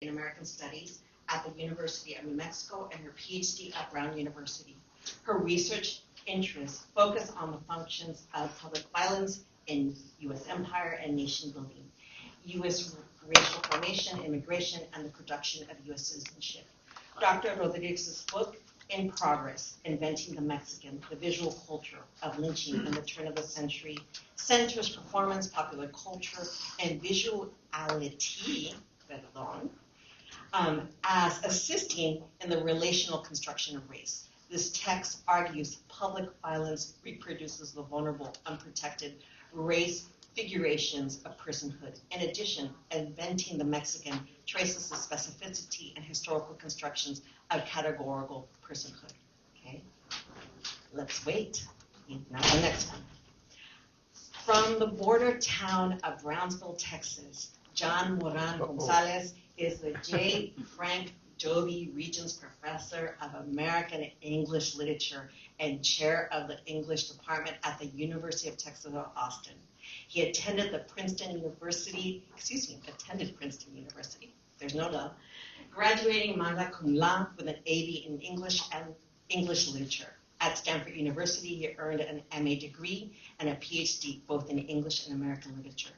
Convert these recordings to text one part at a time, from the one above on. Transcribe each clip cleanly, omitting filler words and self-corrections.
in American Studies at the University of New Mexico and her PhD at Brown University. Her research interests focus on the functions of public violence in U.S. empire and nation building, U.S. racial formation, immigration, and the production of U.S. citizenship. Dr. Rodriguez's book, In Progress, Inventing the Mexican, the Visual Culture of Lynching in the Turn of the Century, centers performance, popular culture, and visuality, as assisting in the relational construction of race. This text argues public violence reproduces the vulnerable, unprotected race figurations of personhood. In addition, Inventing the Mexican traces the specificity and historical constructions of categorical personhood. Okay, let's wait. Now the next one. From the border town of Brownsville, Texas, John Moran Gonzalez is the J. Frank Dobie Regents Professor of American English Literature and Chair of the English Department at the University of Texas at Austin. He attended Princeton University, there's no love, graduating magna cum laude with an AB in English and English Literature. At Stanford University, he earned an MA degree and a PhD both in English and American literature.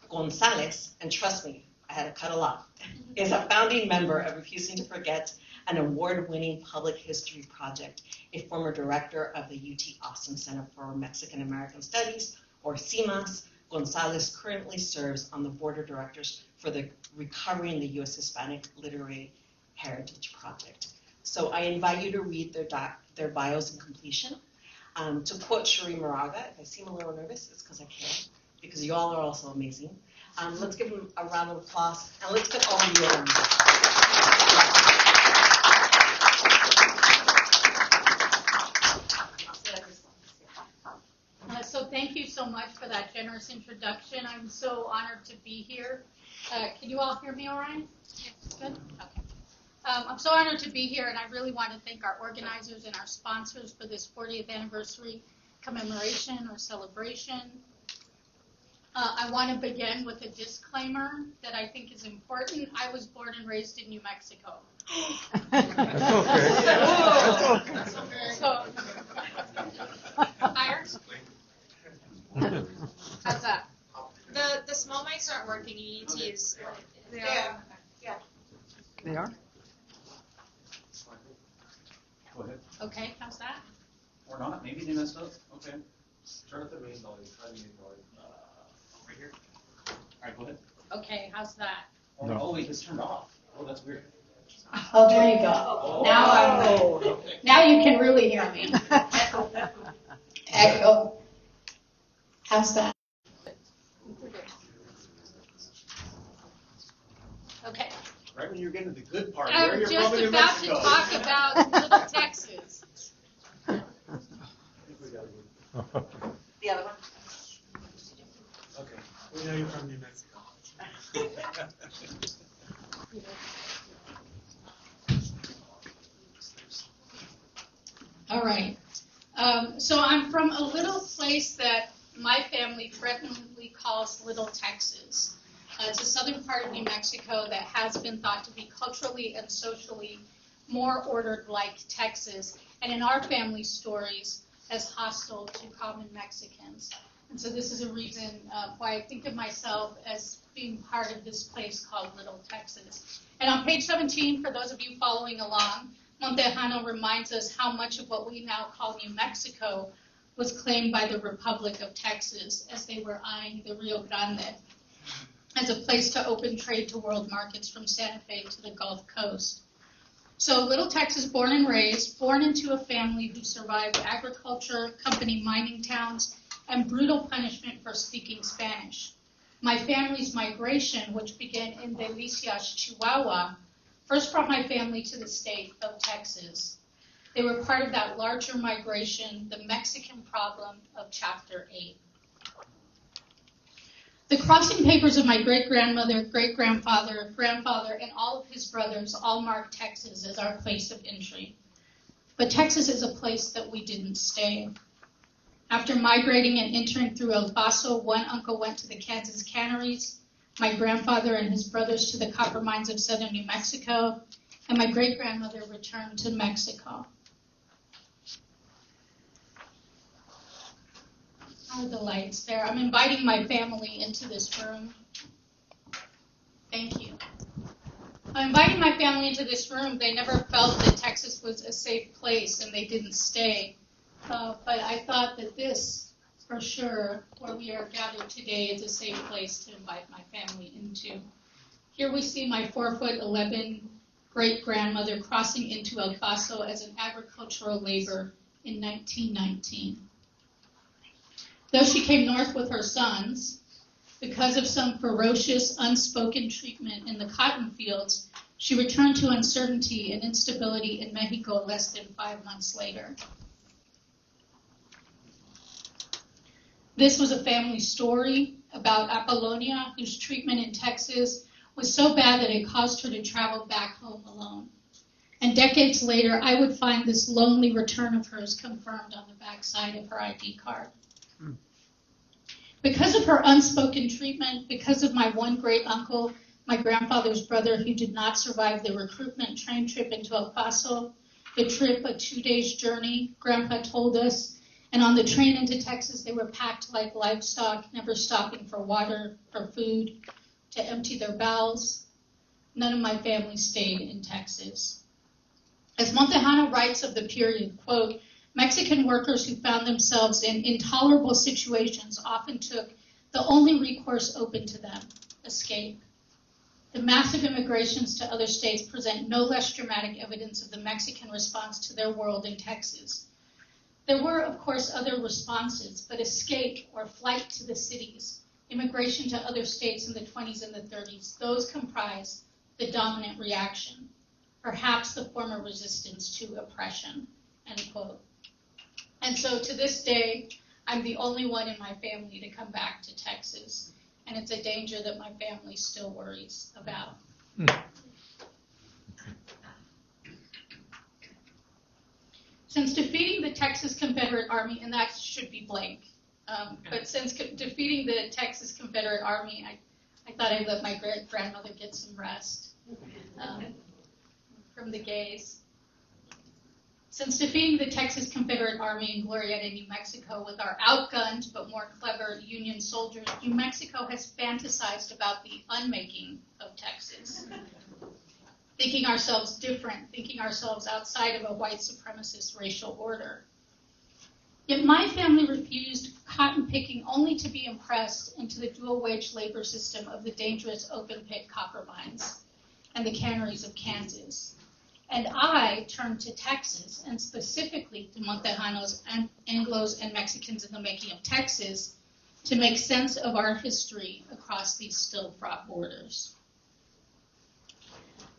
Gonzalez, and trust me, I had to cut a lot, is a founding member of Refusing to Forget, an award-winning public history project, a former director of the UT Austin Center for Mexican American Studies, or CIMAS. Gonzalez currently serves on the board of directors for the Recovering the U.S. Hispanic Literary Heritage Project. So I invite you to read their bios in completion. To quote Cherie Moraga, if I seem a little nervous, it's because I care, because you all are also amazing. Let's give them a round of applause, and let's get all of you around. So thank you so much for that generous introduction. I'm so honored to be here. Can you all hear me all right? Good? Okay. I'm so honored to be here, and I really want to thank our organizers and our sponsors for this 40th anniversary commemoration or celebration. I want to begin with a disclaimer that I think is important. I was born and raised in New Mexico. So, higher? How's that? The small mics aren't working. You need to use. They are. Yeah. They are? Go ahead. Okay, how's that? Or not. Maybe they messed up. Okay. Turn up the main volume. Try the main volume. Right here. All right, go ahead. Okay, how's that? Oh, no. Oh, wait, it's turned off. Oh, that's weird. Oh, there you go. Oh. Now you can really hear me. Echo. How's that? Okay. Right when you're getting to the good part, I'm where you're just from in New about to Mexico. talk about Little Texas. The other one. Okay. We know you're from New Mexico. All right. So I'm from a little place that my family frequently calls Little Texas. It's a southern part of New Mexico that has been thought to be culturally and socially more ordered like Texas, and in our family stories as hostile to common Mexicans. And so this is a reason why I think of myself as being part of this place called Little Texas. And on page 17, for those of you following along, Montejano reminds us how much of what we now call New Mexico was claimed by the Republic of Texas as they were eyeing the Rio Grande as a place to open trade to world markets from Santa Fe to the Gulf Coast. So Little Texas, born and raised, born into a family who survived agriculture, company mining towns, and brutal punishment for speaking Spanish. My family's migration, which began in Delicias, Chihuahua, first brought my family to the state of Texas. They were part of that larger migration, the Mexican problem of Chapter 8. The crossing papers of my great-grandmother, great-grandfather, grandfather, and all of his brothers all mark Texas as our place of entry. But Texas is a place that we didn't stay. After migrating and entering through El Paso, one uncle went to the Kansas canneries, my grandfather and his brothers to the copper mines of southern New Mexico, and my great-grandmother returned to Mexico. How are the lights there? I'm inviting my family into this room. Thank you. I'm inviting my family into this room. They never felt that Texas was a safe place, and they didn't stay. But I thought that this, for sure, where we are gathered today, is a safe place to invite my family into. Here we see my 4'11" great-grandmother crossing into El Paso as an agricultural laborer in 1919. Though she came north with her sons, because of some ferocious, unspoken treatment in the cotton fields, she returned to uncertainty and instability in Mexico less than 5 months later. This was a family story about Apollonia, whose treatment in Texas was so bad that it caused her to travel back home alone. And decades later, I would find this lonely return of hers confirmed on the backside of her ID card. Because of her unspoken treatment, because of my one great uncle, my grandfather's brother, who did not survive the recruitment train trip into El Paso, the trip, a 2-day journey, Grandpa told us, and on the train into Texas, they were packed like livestock, never stopping for water, for food, to empty their bowels. None of my family stayed in Texas. As Montejano writes of the period, quote, Mexican workers who found themselves in intolerable situations often took the only recourse open to them, escape. The massive immigrations to other states present no less dramatic evidence of the Mexican response to their world in Texas. There were, of course, other responses, but escape or flight to the cities, immigration to other states in the 20s and the 30s, those comprise the dominant reaction, perhaps the form of resistance to oppression, end quote. And so to this day, I'm the only one in my family to come back to Texas, and it's a danger that my family still worries about. Since defeating the Texas Confederate Army, and that should be blank, but since defeating the Texas Confederate Army, I thought I'd let my great-grandmother get some rest from the gays. Since defeating the Texas Confederate Army in Glorieta, New Mexico, with our outgunned but more clever Union soldiers, New Mexico has fantasized about the unmaking of Texas, thinking ourselves different, thinking ourselves outside of a white supremacist racial order. Yet my family refused cotton picking only to be impressed into the dual-wage labor system of the dangerous open-pit copper mines and the canneries of Kansas. And I turned to Texas, and specifically to Montejano's Anglos and Mexicans in the Making of Texas, to make sense of our history across these still-fraught borders.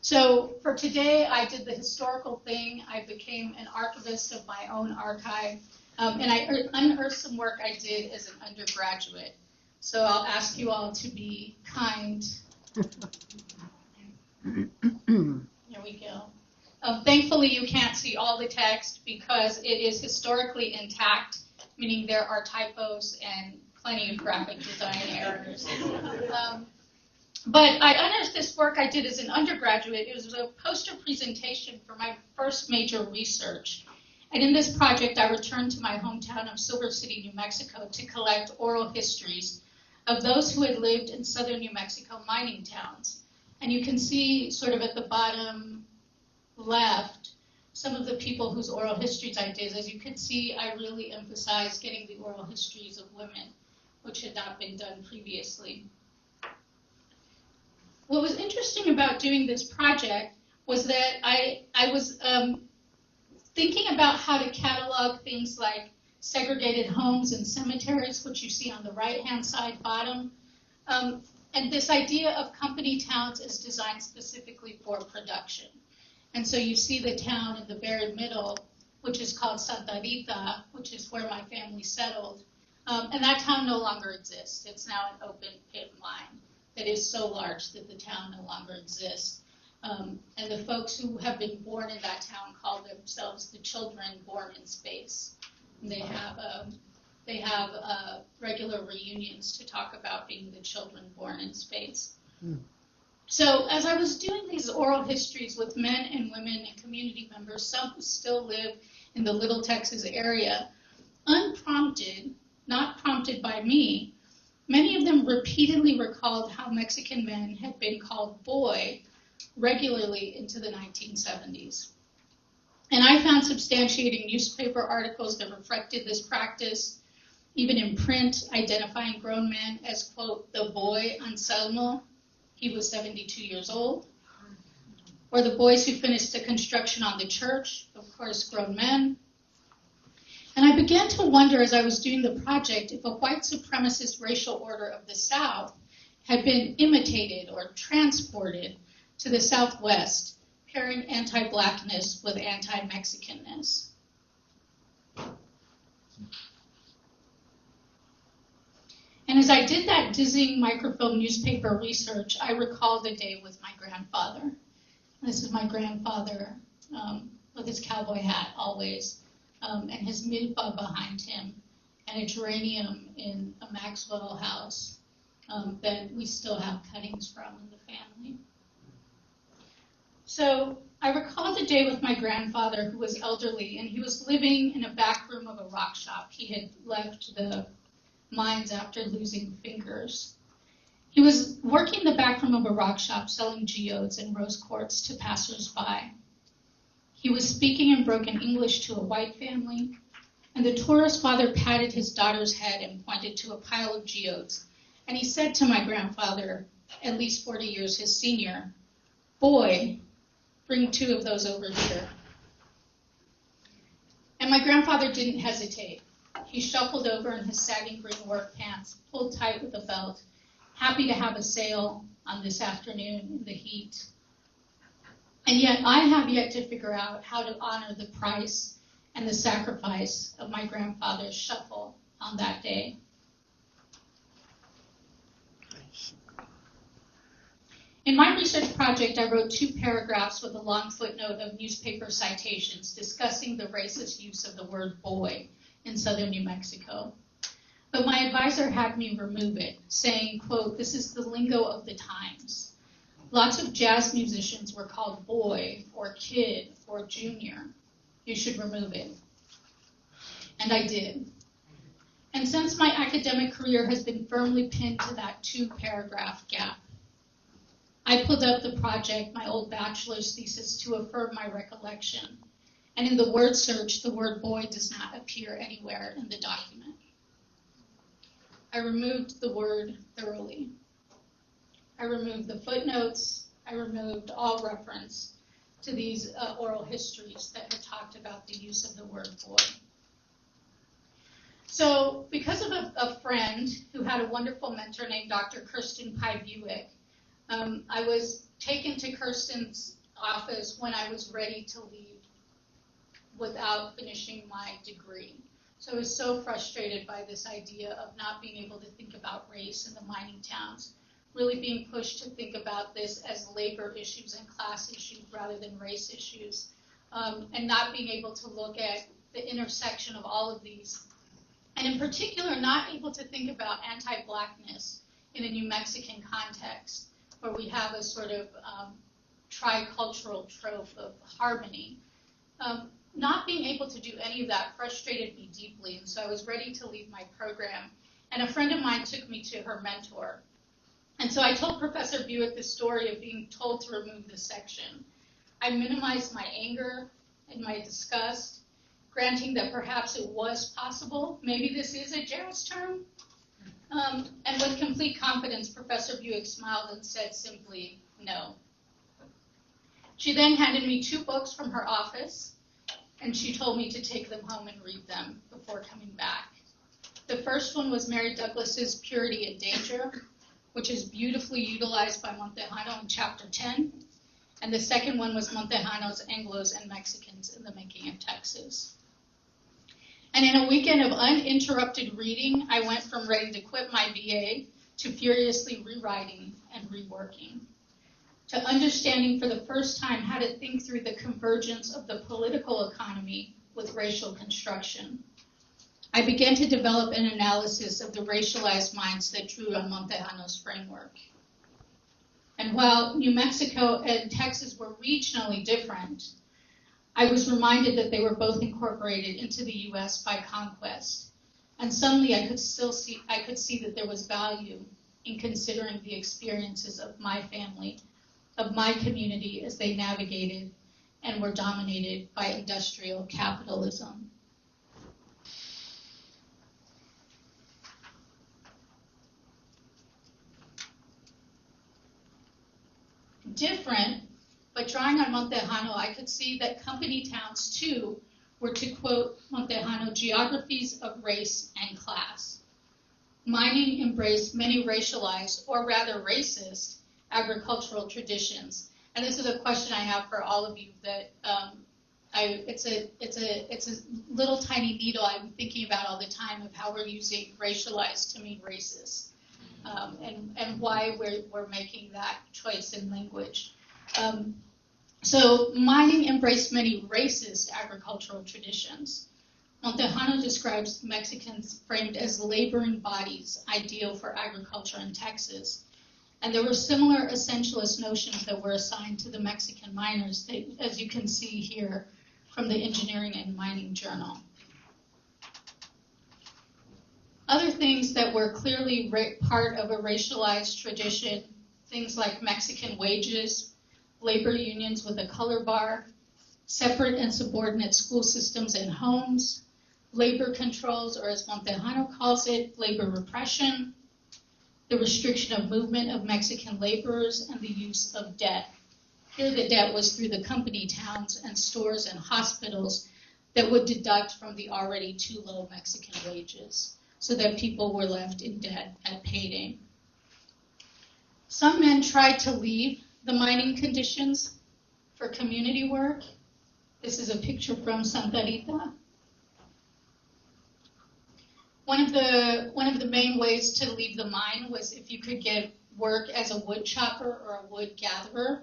So for today, I did the historical thing. I became an archivist of my own archive, and I unearthed some work I did as an undergraduate. So I'll ask you all to be kind. Here we go. Thankfully, you can't see all the text because it is historically intact, meaning there are typos and plenty of graphic design errors. But I unearthed this work I did as an undergraduate. It was a poster presentation for my first major research. And in this project, I returned to my hometown of Silver City, New Mexico, to collect oral histories of those who had lived in southern New Mexico mining towns. And you can see sort of at the bottom left some of the people whose oral histories I did. As you can see, I really emphasized getting the oral histories of women, which had not been done previously. What was interesting about doing this project was that I was thinking about how to catalog things like segregated homes and cemeteries, which you see on the right-hand side bottom, and this idea of company towns is designed specifically for production. And so you see the town in the very middle, which is called Santa Rita, which is where my family settled. And that town no longer exists. It's now an open pit mine that is so large that the town no longer exists. And the folks who have been born in that town call themselves the children born in space. And they have They have regular reunions to talk about being the children born in space. So as I was doing these oral histories with men and women and community members, some who still live in the Little Texas area, unprompted, not prompted by me, many of them repeatedly recalled how Mexican men had been called boy regularly into the 1970s. And I found substantiating newspaper articles that reflected this practice, even in print, identifying grown men as, quote, the boy Anselmo, he was 72 years old, or the boys who finished the construction on the church, of course, grown men. And I began to wonder as I was doing the project if a white supremacist racial order of the South had been imitated or transported to the Southwest, pairing anti-Blackness with anti-Mexicanness. And as I did that dizzying microfilm newspaper research, I recalled a day with my grandfather. This is my grandfather with his cowboy hat always, and his milpa behind him, and a geranium in a Maxwell house that we still have cuttings from in the family. So I recalled a day with my grandfather who was elderly, and he was living in a back room of a rock shop. He had left the mines after losing fingers. He was working the back room of a rock shop selling geodes and rose quartz to passers-by. He was speaking in broken English to a white family, and the tourist father patted his daughter's head and pointed to a pile of geodes. And he said to my grandfather, at least 40 years his senior, "Boy, bring 2 of those over here." And my grandfather didn't hesitate. He shuffled over in his sagging green work pants, pulled tight with a belt, happy to have a sail on this afternoon in the heat. And yet I have yet to figure out how to honor the price and the sacrifice of my grandfather's shuffle on that day. In my research project, I wrote 2 paragraphs with a long footnote of newspaper citations discussing the racist use of the word boy in southern New Mexico. But my advisor had me remove it, saying, quote, "This is the lingo of the times. Lots of jazz musicians were called boy or kid or junior. You should remove it." And I did. And since my academic career has been firmly pinned to that 2-paragraph gap, I pulled up the project, my old bachelor's thesis, to affirm my recollection. And in the word search, the word boy does not appear anywhere in the document. I removed the word thoroughly. I removed the footnotes. I removed all reference to these oral histories that had talked about the use of the word boy. So because of a friend who had a wonderful mentor named Dr. Kirsten Pye Buick, I was taken to Kirsten's office when I was ready to leave without finishing my degree. So I was so frustrated by this idea of not being able to think about race in the mining towns, really being pushed to think about this as labor issues and class issues rather than race issues, and not being able to look at the intersection of all of these. And in particular, not able to think about anti-Blackness in a New Mexican context, where we have a sort of tricultural trope of harmony. Not being able to do any of that frustrated me deeply, and so I was ready to leave my program. And a friend of mine took me to her mentor. And so I told Professor Buick the story of being told to remove this section. I minimized my anger and my disgust, granting that perhaps it was possible. Maybe this is a jazz term. And with complete confidence, Professor Buick smiled and said simply, "No." She then handed me 2 books from her office, and she told me to take them home and read them before coming back. The first one was Mary Douglas's Purity and Danger, which is beautifully utilized by Montejano in Chapter 10. And the second one was Montejano's Anglos and Mexicans in the Making of Texas. And in a weekend of uninterrupted reading, I went from ready to quit my BA to furiously rewriting and reworking, to understanding for the first time how to think through the convergence of the political economy with racial construction. I began to develop an analysis of the racialized minds that drew on Montejano's framework. And while New Mexico and Texas were regionally different, I was reminded that they were both incorporated into the U.S. by conquest. And suddenly I could see that there was value in considering the experiences of my family, of my community as they navigated and were dominated by industrial capitalism. Different, but drawing on Montejano, I could see that company towns too were, to quote Montejano, geographies of race and class. Mining embraced many racialized, or rather racist, agricultural traditions. And this is a question I have for all of you that it's a little tiny needle I'm thinking about all the time of how we're using racialized to mean racist, and why we're making that choice in language. So mining embraced many racist agricultural traditions. Montejano describes Mexicans framed as laboring bodies, ideal for agriculture in Texas. And there were similar essentialist notions that were assigned to the Mexican miners, as you can see here from the Engineering and Mining Journal. Other things that were clearly part of a racialized tradition, things like Mexican wages, labor unions with a color bar, separate and subordinate school systems and homes, labor controls, or as Montejano calls it, labor repression, the restriction of movement of Mexican laborers, and the use of debt. Here the debt was through the company towns and stores and hospitals that would deduct from the already too low Mexican wages, so that people were left in debt at payday. Some men tried to leave the mining conditions for community work. This is a picture from Santa Rita. One of the main ways to leave the mine was if you could get work as a wood chopper or a wood gatherer.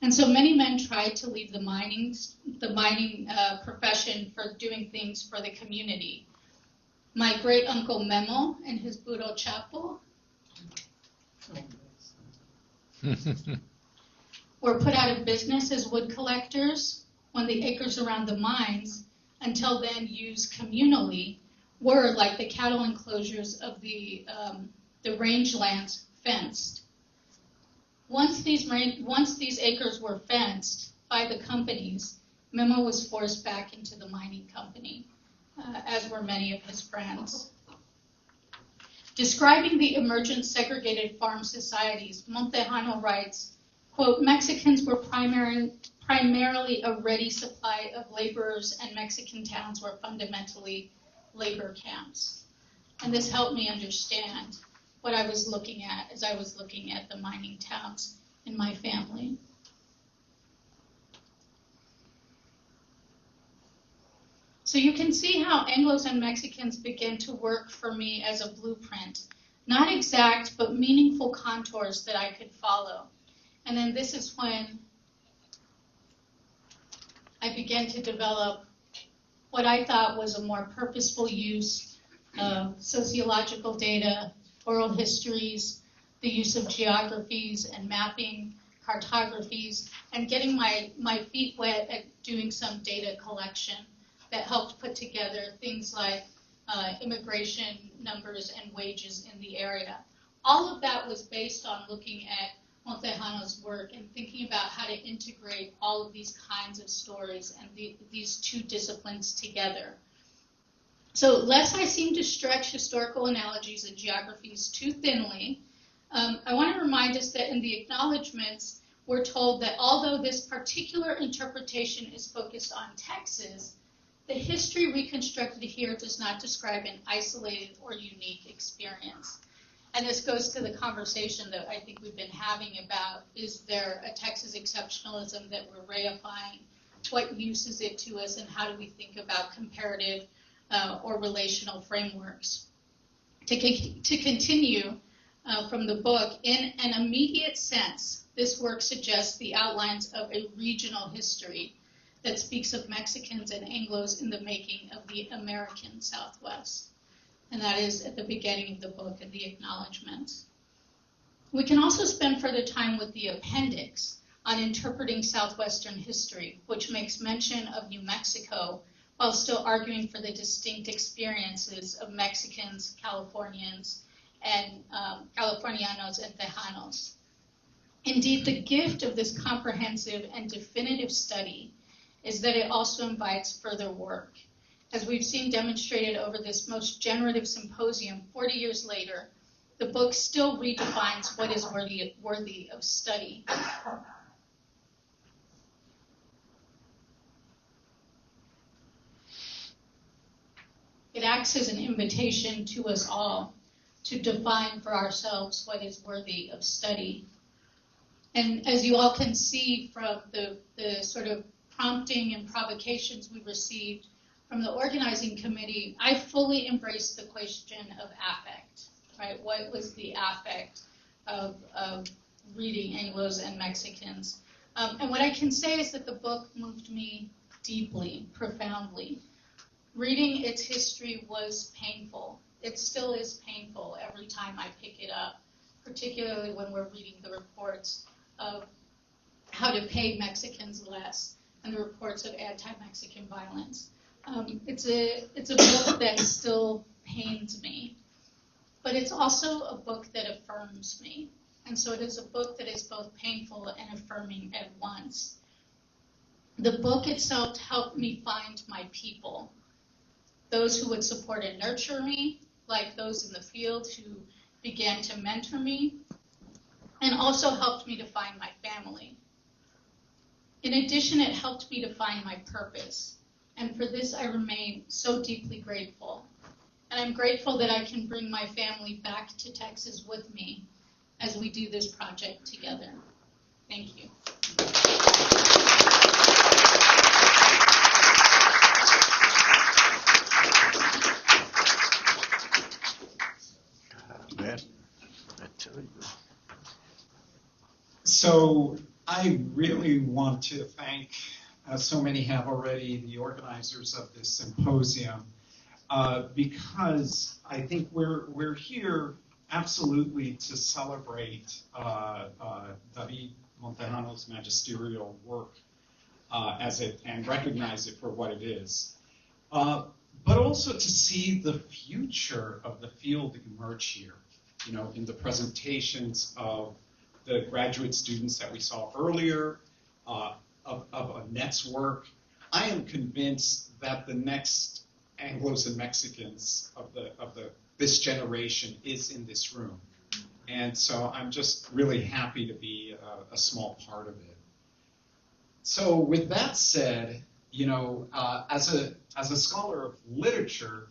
And so many men tried to leave the mining profession for doing things for the community. My great uncle Memo and his burro Chapo were put out of business as wood collectors when the acres around the mines, until then used communally, were, like the cattle enclosures of the rangelands, fenced. Once these acres were fenced by the companies, Memo was forced back into the mining company, as were many of his friends. Describing the emergent segregated farm societies, Montejano writes, quote, Mexicans were primarily a ready supply of laborers, and Mexican towns were fundamentally labor camps. And this helped me understand what I was looking at as I was looking at the mining towns in my family. So you can see how Anglos and Mexicans began to work for me as a blueprint, not exact, but meaningful contours that I could follow. And then this is when I began to develop what I thought was a more purposeful use of sociological data, oral histories, the use of geographies and mapping, cartographies, and getting my feet wet at doing some data collection that helped put together things like immigration numbers and wages in the area. All of that was based on looking at Montejano's work and thinking about how to integrate all of these kinds of stories and these two disciplines together. So lest I seem to stretch historical analogies and geographies too thinly, I want to remind us that in the acknowledgments, we're told that although this particular interpretation is focused on Texas, the history reconstructed here does not describe an isolated or unique experience. And this goes to the conversation that I think we've been having about, is there a Texas exceptionalism that we're reifying? What use is it to us, and how do we think about comparative or relational frameworks? To continue from the book, in an immediate sense, this work suggests the outlines of a regional history that speaks of Mexicans and Anglos in the making of the American Southwest. and that is at the beginning of the book in the acknowledgments. We can also spend further time with the appendix on interpreting Southwestern history, which makes mention of New Mexico while still arguing for the distinct experiences of Mexicans, Californians, and Californianos and Tejanos. Indeed, the gift of this comprehensive and definitive study is that it also invites further work. As we've seen demonstrated over this most generative symposium 40 years later, the book still redefines what is worthy of study. It acts as an invitation to us all to define for ourselves what is worthy of study. And as you all can see from the sort of prompting and provocations we received from the organizing committee, I fully embraced the question of affect, right? What was the affect of reading Anglos and Mexicans? And what I can say is that the book moved me deeply, profoundly. Reading its history was painful. It still is painful every time I pick it up, particularly when we're reading the reports of how to pay Mexicans less and the reports of anti-Mexican violence. It's a book that still pains me, but it's also a book that affirms me. And so it is a book that is both painful and affirming at once. The book itself helped me find my people, those who would support and nurture me, like those in the field who began to mentor me, and also helped me to find my family. In addition, it helped me to find my purpose, and for this I remain so deeply grateful. And I'm grateful that I can bring my family back to Texas with me as we do this project together. Thank you. So I really want to thank, as so many have already, the organizers of this symposium, because I think we're here absolutely to celebrate David Montejano's magisterial work and recognize it for what it is, but also to see the future of the field emerge here, in the presentations of the graduate students that we saw earlier, of Annette's work. I am convinced that the next Anglos and Mexicans of this generation is in this room. And so I'm just really happy to be a small part of it. So with that said, as a scholar of literature,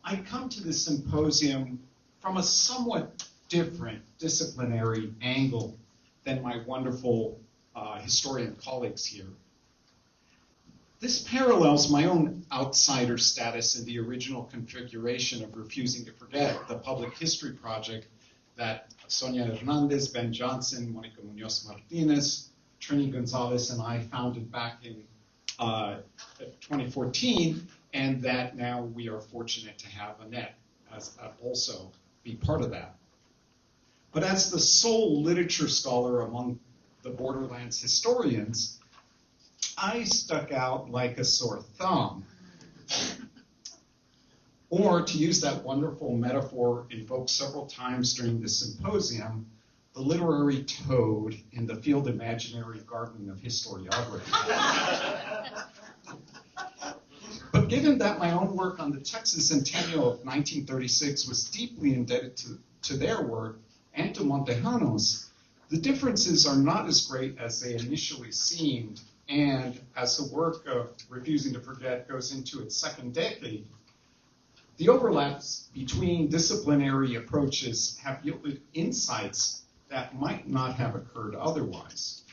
I come to this symposium from a somewhat different disciplinary angle than my wonderful historian colleagues here. This parallels my own outsider status in the original configuration of Refusing to Forget, the public history project that Sonia Hernandez, Ben Johnson, Monica Munoz Martinez, Trini Gonzalez, and I founded back in 2014, and that now we are fortunate to have Annette also be part of that. But as the sole literature scholar among the Borderlands historians, I stuck out like a sore thumb. Or, to use that wonderful metaphor invoked several times during the symposium, the literary toad in the field imaginary garden of historiography. But given that my own work on the Texas Centennial of 1936 was deeply indebted to their work and to Montejano's, the differences are not as great as they initially seemed, and as the work of Refusing to Forget goes into its second decade, the overlaps between disciplinary approaches have yielded insights that might not have occurred otherwise.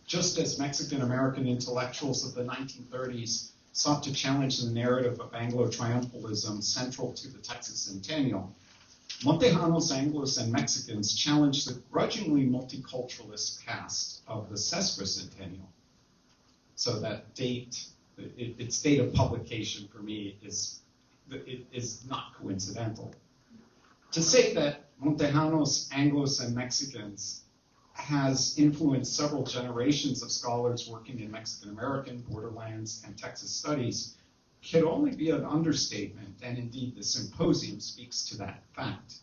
Just as Mexican-American intellectuals of the 1930s sought to challenge the narrative of Anglo-triumphalism central to the Texas Centennial, Montejano's Anglos and Mexicans challenged the grudgingly multiculturalist past of the sesquicentennial. So that date, its date of publication for me is it is not coincidental. To say that Montejano's Anglos and Mexicans has influenced several generations of scholars working in Mexican American, borderlands, and Texas studies can only be an understatement, and indeed the symposium speaks to that fact.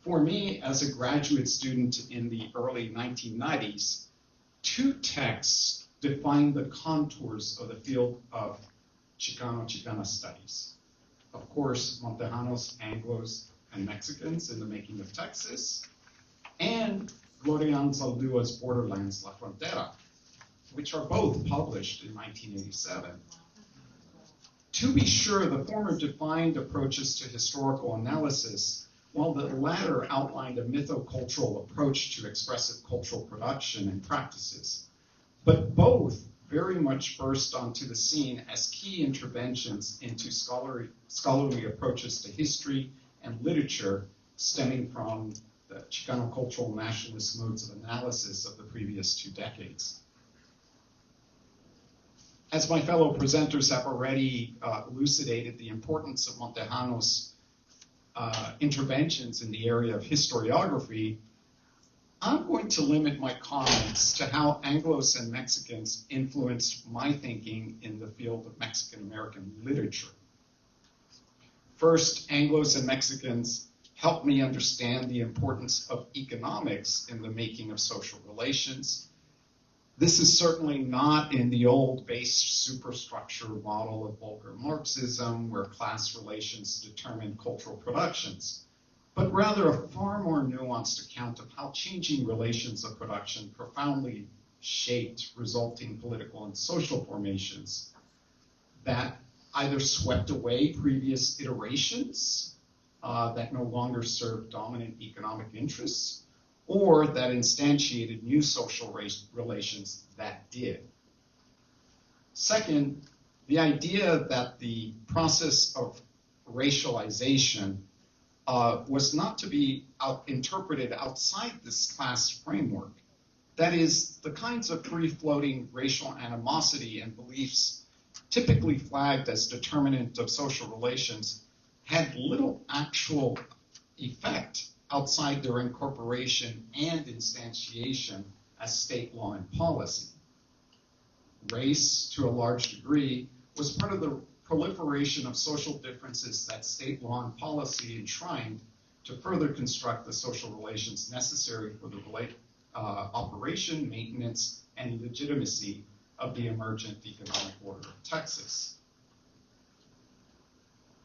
For me, as a graduate student in the early 1990s, two texts defined the contours of the field of Chicano-Chicana studies. Of course, Montejano's Anglos and Mexicans in the Making of Texas, and Glorian Zaldua's Borderlands, La Frontera, which are both published in 1987. To be sure, the former defined approaches to historical analysis, while the latter outlined a mythocultural approach to expressive cultural production and practices. But both very much burst onto the scene as key interventions into scholarly approaches to history and literature stemming from the Chicano cultural nationalist modes of analysis of the previous 2 decades. As my fellow presenters have already elucidated the importance of Montejano's interventions in the area of historiography, I'm going to limit my comments to how Anglos and Mexicans influenced my thinking in the field of Mexican American literature. First, Anglos and Mexicans helped me understand the importance of economics in the making of social relations. This is certainly not in the old base superstructure model of vulgar Marxism, where class relations determine cultural productions, but rather a far more nuanced account of how changing relations of production profoundly shaped resulting political and social formations that either swept away previous iterations that no longer served dominant economic interests, or that instantiated new social relations that did. Second, the idea that the process of racialization was not to be interpreted outside this class framework. That is, the kinds of free-floating racial animosity and beliefs typically flagged as determinant of social relations had little actual effect outside their incorporation and instantiation as state law and policy. Race, to a large degree, was part of the proliferation of social differences that state law and policy enshrined to further construct the social relations necessary for the operation, maintenance, and legitimacy of the emergent economic order of Texas.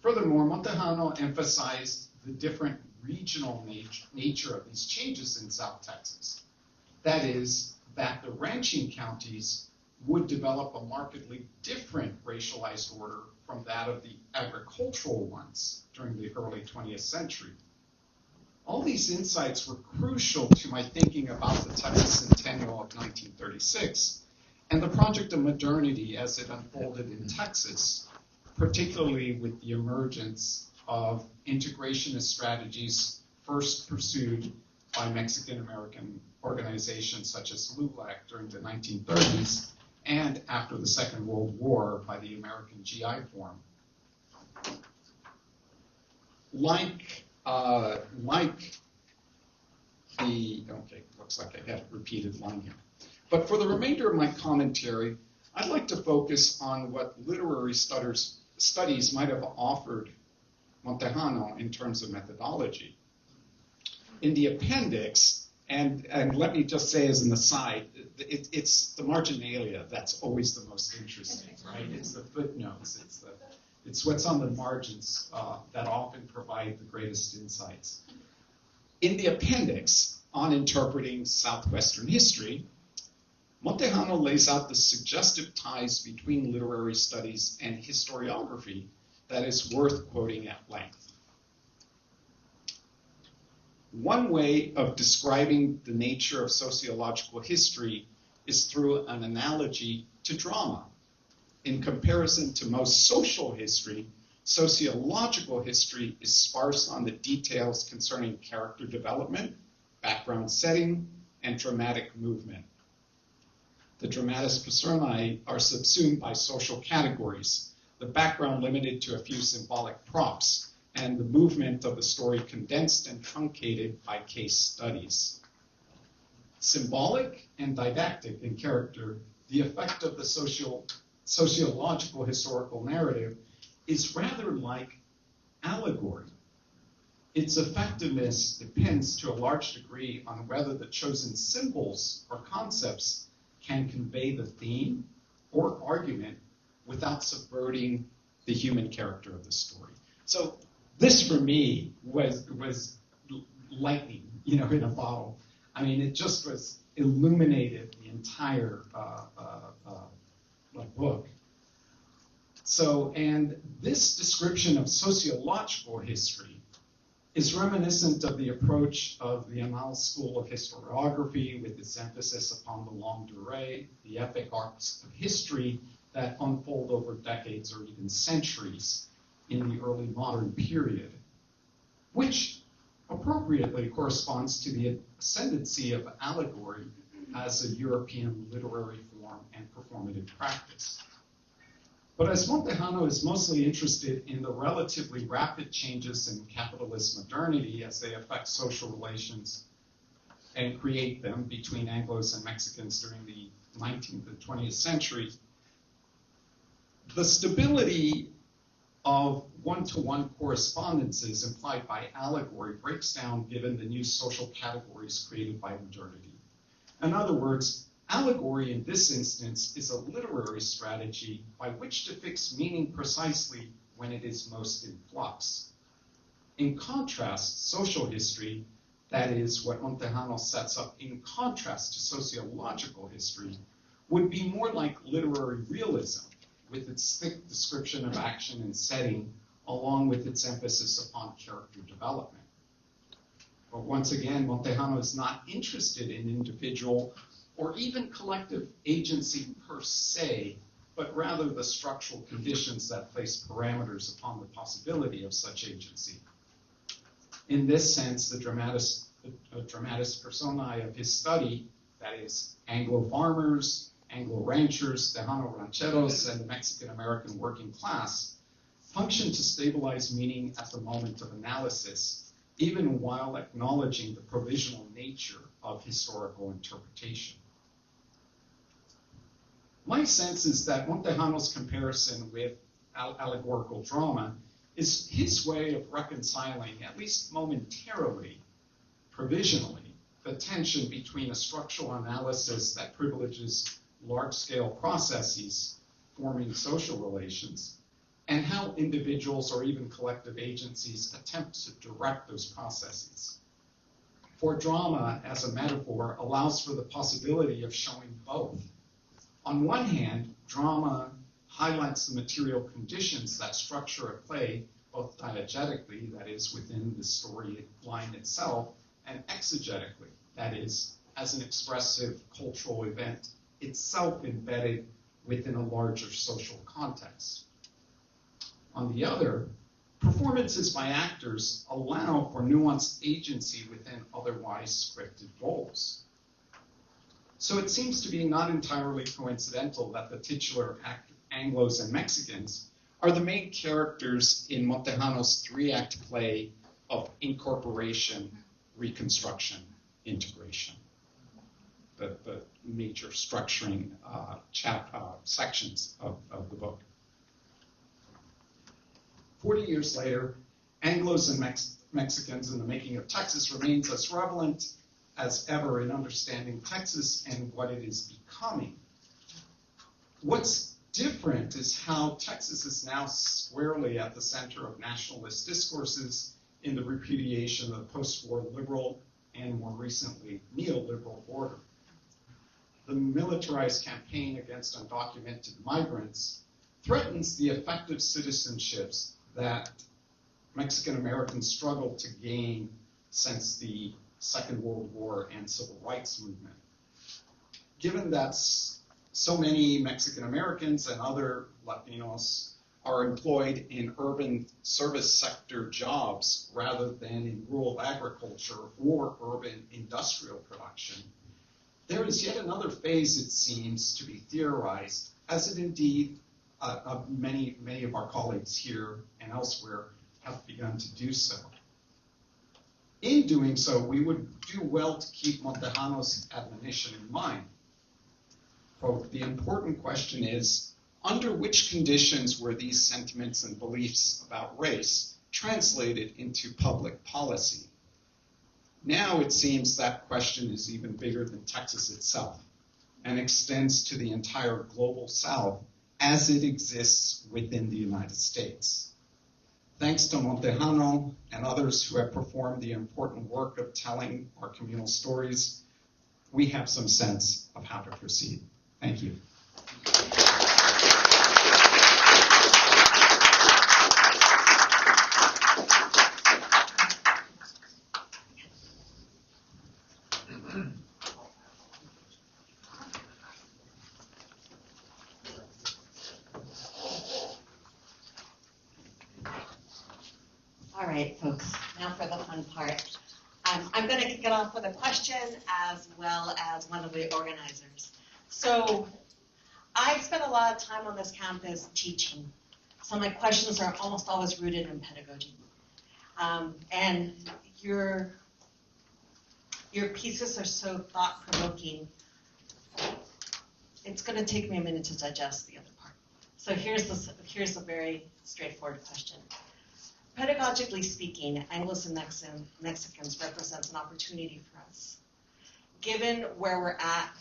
Furthermore, Montejano emphasized the different regional nature of these changes in South Texas. That is, that the ranching counties would develop a markedly different racialized order from that of the agricultural ones during the early 20th century. All these insights were crucial to my thinking about the Texas Centennial of 1936 and the project of modernity as it unfolded in Texas, particularly with the emergence of integrationist strategies first pursued by Mexican American organizations such as LULAC during the 1930s and after the Second World War by the American GI Forum. Looks like I have a repeated line here. But for the remainder of my commentary, I'd like to focus on what literary studies might have offered Montejano in terms of methodology. In the appendix, and let me just say as an aside, it's the marginalia that's always the most interesting, right? It's the footnotes, it's what's on the margins that often provide the greatest insights. In the appendix on interpreting Southwestern history, Montejano lays out the suggestive ties between literary studies and historiography that is worth quoting at length. One way of describing the nature of sociological history is through an analogy to drama. In comparison to most social history, sociological history is sparse on the details concerning character development, background setting, and dramatic movement. The dramatis personae are subsumed by social categories, the background limited to a few symbolic props, and the movement of the story condensed and truncated by case studies. Symbolic and didactic in character, the effect of the sociological historical narrative is rather like allegory. Its effectiveness depends to a large degree on whether the chosen symbols or concepts can convey the theme or argument without subverting the human character of the story. So this, for me, was lightning, in a bottle. I mean, it just was illuminated the entire book. So, and this description of sociological history is reminiscent of the approach of the Anniv school of historiography, with its emphasis upon the longue durée, the epic arcs of history that unfold over decades or even centuries in the early modern period, which appropriately corresponds to the ascendancy of allegory as a European literary form and performative practice. But as Montejano is mostly interested in the relatively rapid changes in capitalist modernity as they affect social relations and create them between Anglos and Mexicans during the 19th and 20th century, the stability of one-to-one correspondences implied by allegory breaks down given the new social categories created by modernity. In other words, allegory in this instance is a literary strategy by which to fix meaning precisely when it is most in flux. In contrast, social history, that is what Montejano sets up in contrast to sociological history, would be more like literary realism, with its thick description of action and setting, along with its emphasis upon character development. But once again, Montejano is not interested in individual or even collective agency per se, but rather the structural conditions that place parameters upon the possibility of such agency. In this sense, the dramatis personae of his study, that is, Anglo farmers, Anglo ranchers, Tejano rancheros, and the Mexican-American working class, function to stabilize meaning at the moment of analysis, even while acknowledging the provisional nature of historical interpretation. My sense is that Montejano's comparison with allegorical drama is his way of reconciling, at least momentarily, provisionally, the tension between a structural analysis that privileges large-scale processes forming social relations and how individuals or even collective agencies attempt to direct those processes. For drama, as a metaphor, allows for the possibility of showing both. On one hand, drama highlights the material conditions that structure a play, both diegetically, that is, within the storyline itself, and exegetically, that is, as an expressive cultural event itself embedded within a larger social context. On the other, performances by actors allow for nuanced agency within otherwise scripted goals. So it seems to be not entirely coincidental that the titular Anglos and Mexicans are the main characters in Montejano's three-act play of incorporation, reconstruction, integration. The major structuring sections of the book. 40 years later, Anglos and Mexicans in the Making of Texas remains as relevant as ever in understanding Texas and what it is becoming. What's different is how Texas is now squarely at the center of nationalist discourses in the repudiation of the post-war liberal and more recently neoliberal order. The militarized campaign against undocumented migrants threatens the effective citizenships that Mexican Americans struggled to gain since the Second World War and Civil Rights movement. Given that so many Mexican Americans and other Latinos are employed in urban service sector jobs rather than in rural agriculture or urban industrial production, there is yet another phase, it seems, to be theorized, as it indeed many of our colleagues here and elsewhere have begun to do so. In doing so, we would do well to keep Montejano's admonition in mind. Quote, the important question is, under which conditions were these sentiments and beliefs about race translated into public policy? Now it seems that question is even bigger than Texas itself and extends to the entire global South as it exists within the United States. Thanks to Montejano and others who have performed the important work of telling our communal stories, we have some sense of how to proceed. Thank you. All right, folks, now for the fun part. I'm going to kick it off with a question as well as one of the organizers. So I've spent a lot of time on this campus teaching, so my questions are almost always rooted in pedagogy. And your pieces are so thought-provoking, it's going to take me a minute to digest the other part. So here's a very straightforward question. Pedagogically speaking, Anglos and Mexicans represents an opportunity for us. Given where we're at,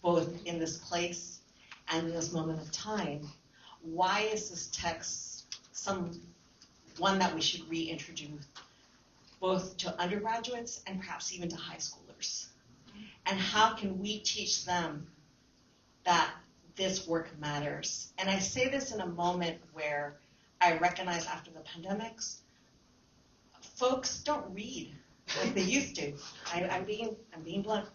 both in this place and in this moment of time, why is this text one that we should reintroduce both to undergraduates and perhaps even to high schoolers? And how can we teach them that this work matters? And I say this in a moment where I recognize after the pandemics, folks don't read like they used to. I'm being blunt.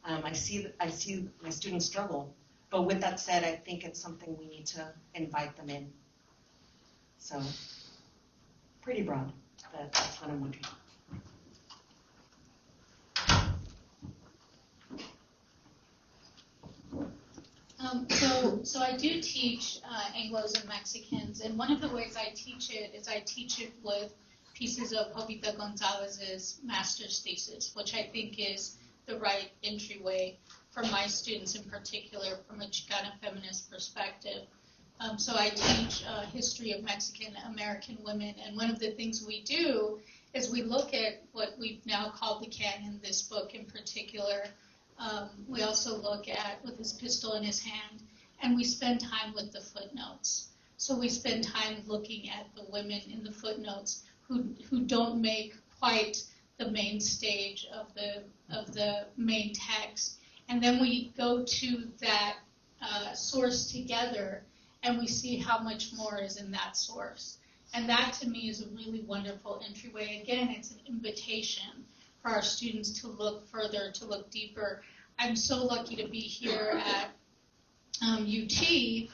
I see my students struggle. But with that said, I think it's something we need to invite them in. So, pretty broad, but that's what I'm wondering. So I do teach Anglos and Mexicans, and one of the ways I teach it is I teach it with pieces of Jovita Gonzalez's master's thesis, which I think is the right entryway for my students in particular from a Chicano feminist perspective. So I teach history of Mexican American women, and one of the things we do is we look at what we've now called the canon, this book in particular. We also look at with his pistol in his hand, and we spend time with the footnotes. So we spend time looking at the women in the footnotes who don't make quite the main stage of the main text, and then we go to that source together, and we see how much more is in that source. And that to me is a really wonderful entryway. Again, it's an invitation for our students to look further, to look deeper. I'm so lucky to be here at UT,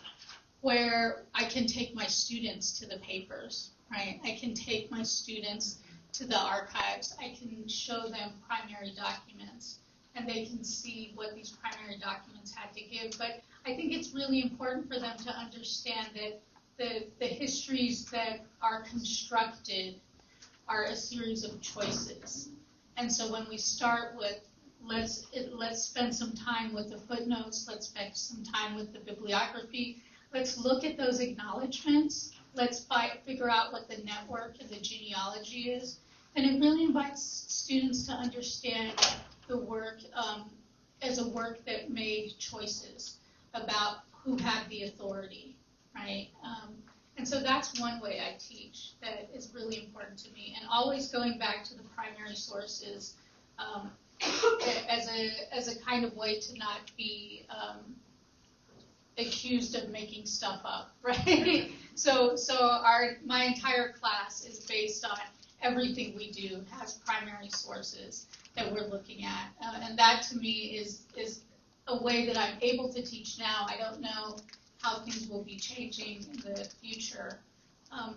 where I can take my students to the papers, right? I can take my students to the archives. I can show them primary documents, and they can see what these primary documents had to give. But I think it's really important for them to understand that the histories that are constructed are a series of choices. And so when we start with let's spend some time with the footnotes, let's spend some time with the bibliography, let's look at those acknowledgments, let's figure out what the network and the genealogy is, and it really invites students to understand the work as a work that made choices about who had the authority, right? And so that's one way I teach that is really important to me, and always going back to the primary sources as a kind of way to not be accused of making stuff up, right? So my entire class is based on everything we do has primary sources that we're looking at, and that to me is a way that I'm able to teach now. I don't know how things will be changing in the future,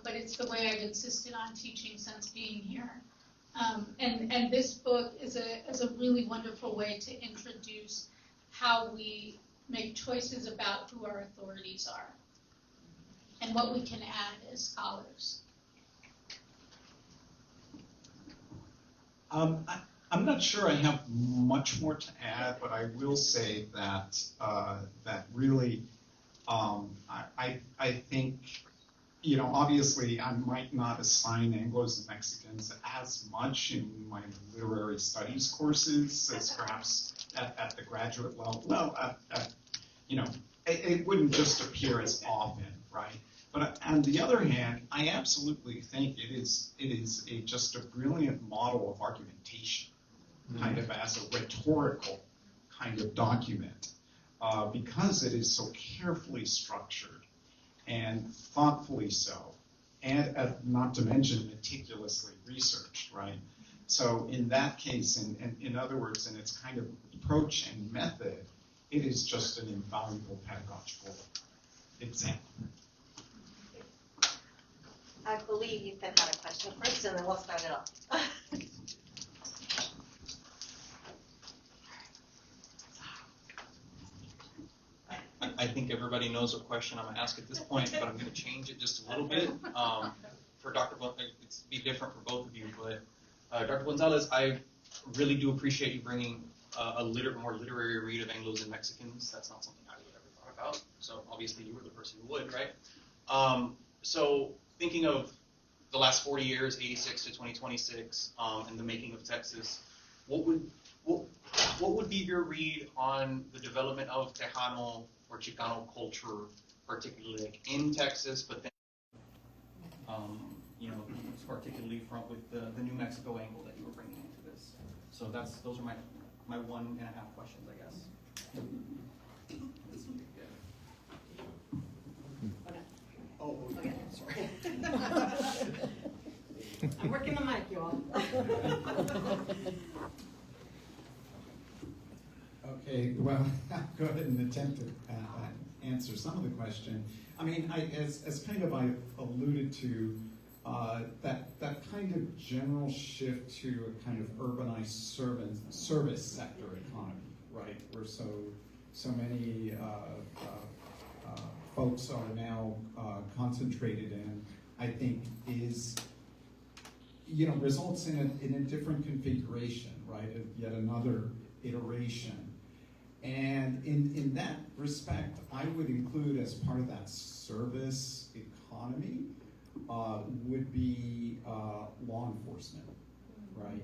but it's the way I've insisted on teaching since being here. And this book is a really wonderful way to introduce how we make choices about who our authorities are. and what we can add as scholars. I'm not sure I have much more to add, but I will say that that really, I think, obviously I might not assign Anglos and Mexicans as much in my literary studies courses as perhaps at the graduate level. Well, it wouldn't just appear as often, right? But on the other hand, I absolutely think it is just a brilliant model of argumentation, kind of as a rhetorical kind of document, because it is so carefully structured and thoughtfully so, and not to mention meticulously researched, right? So in that case, and in other words, in its kind of approach and method, it is just an invaluable pedagogical example. I believe Ethan had a question first, and then we'll start it off. I think everybody knows what question I'm going to ask at this point, but I'm going to change it just a little bit. For Dr. It's be different for both of you, but Dr. Gonzalez, I really do appreciate you bringing a more literary read of Anglos and Mexicans. That's not something I would ever thought about. So obviously you were the person who would, right? So thinking of the last 40 years, 86 to 2026, and the making of Texas, what would be your read on the development of Tejano or Chicano culture, particularly like in Texas, but then, particularly with the New Mexico angle that you were bringing into this? So those are my 1.5 questions, I guess. Oh, okay, sorry. I'm working the mic, you all. Okay, well, I'll go ahead and attempt to answer some of the question. I mean, as kind of I alluded to, that kind of general shift to a kind of urbanized service sector economy, right? Where so many folks are now concentrated in, I think is, results in a different configuration, right? Yet another iteration. And in that respect, I would include as part of that service economy would be law enforcement, right?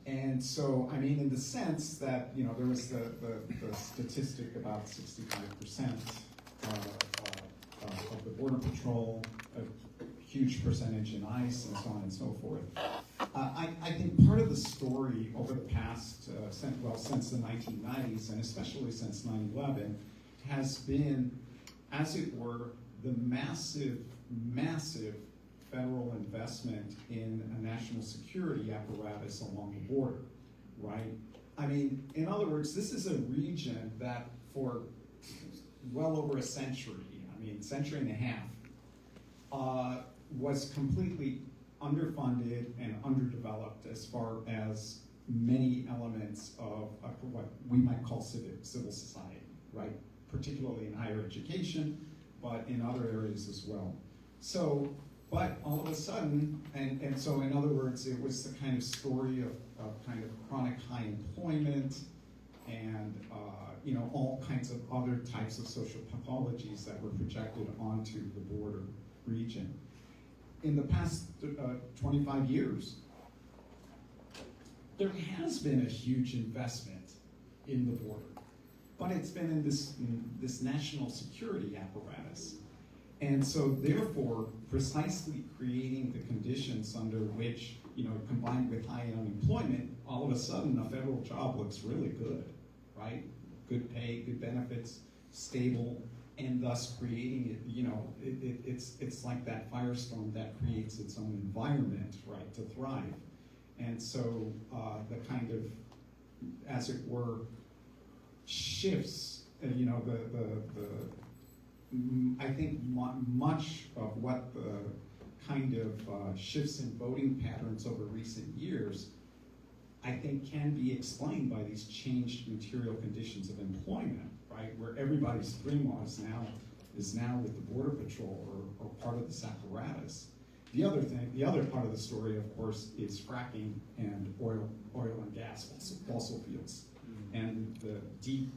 And so, I mean, in the sense that, there was the statistic about 65% of the Border Patrol, a huge percentage in ICE, and so on and so forth. I think part of the story over the past, since the 1990s, and especially since 9/11, has been, as it were, the massive federal investment in a national security apparatus along the border, right? I mean, in other words, this is a region that for well over a century, century and a half, was completely underfunded and underdeveloped as far as many elements of what we might call civil society, right? Particularly in higher education, but in other areas as well. So, but all of a sudden, and so in other words, it was the kind of story of kind of chronic high employment and all kinds of other types of social pathologies that were projected onto the border region. In the past 25 years, there has been a huge investment in the border, but it's been in this national security apparatus. And so therefore, precisely creating the conditions under which, combined with high unemployment, all of a sudden a federal job looks really good, right? Good pay, good benefits, stable, and thus creating it, it's like that firestorm that creates its own environment, right, to thrive. And so the kind of, as it were, shifts, I think much of what the kind of shifts in voting patterns over recent years, I think can be explained by these changed material conditions of employment, right? Where everybody's 3 months now is now with the Border Patrol or part of this apparatus. The other part of the story, of course, is fracking and oil and gas, fossil fuels, and the deep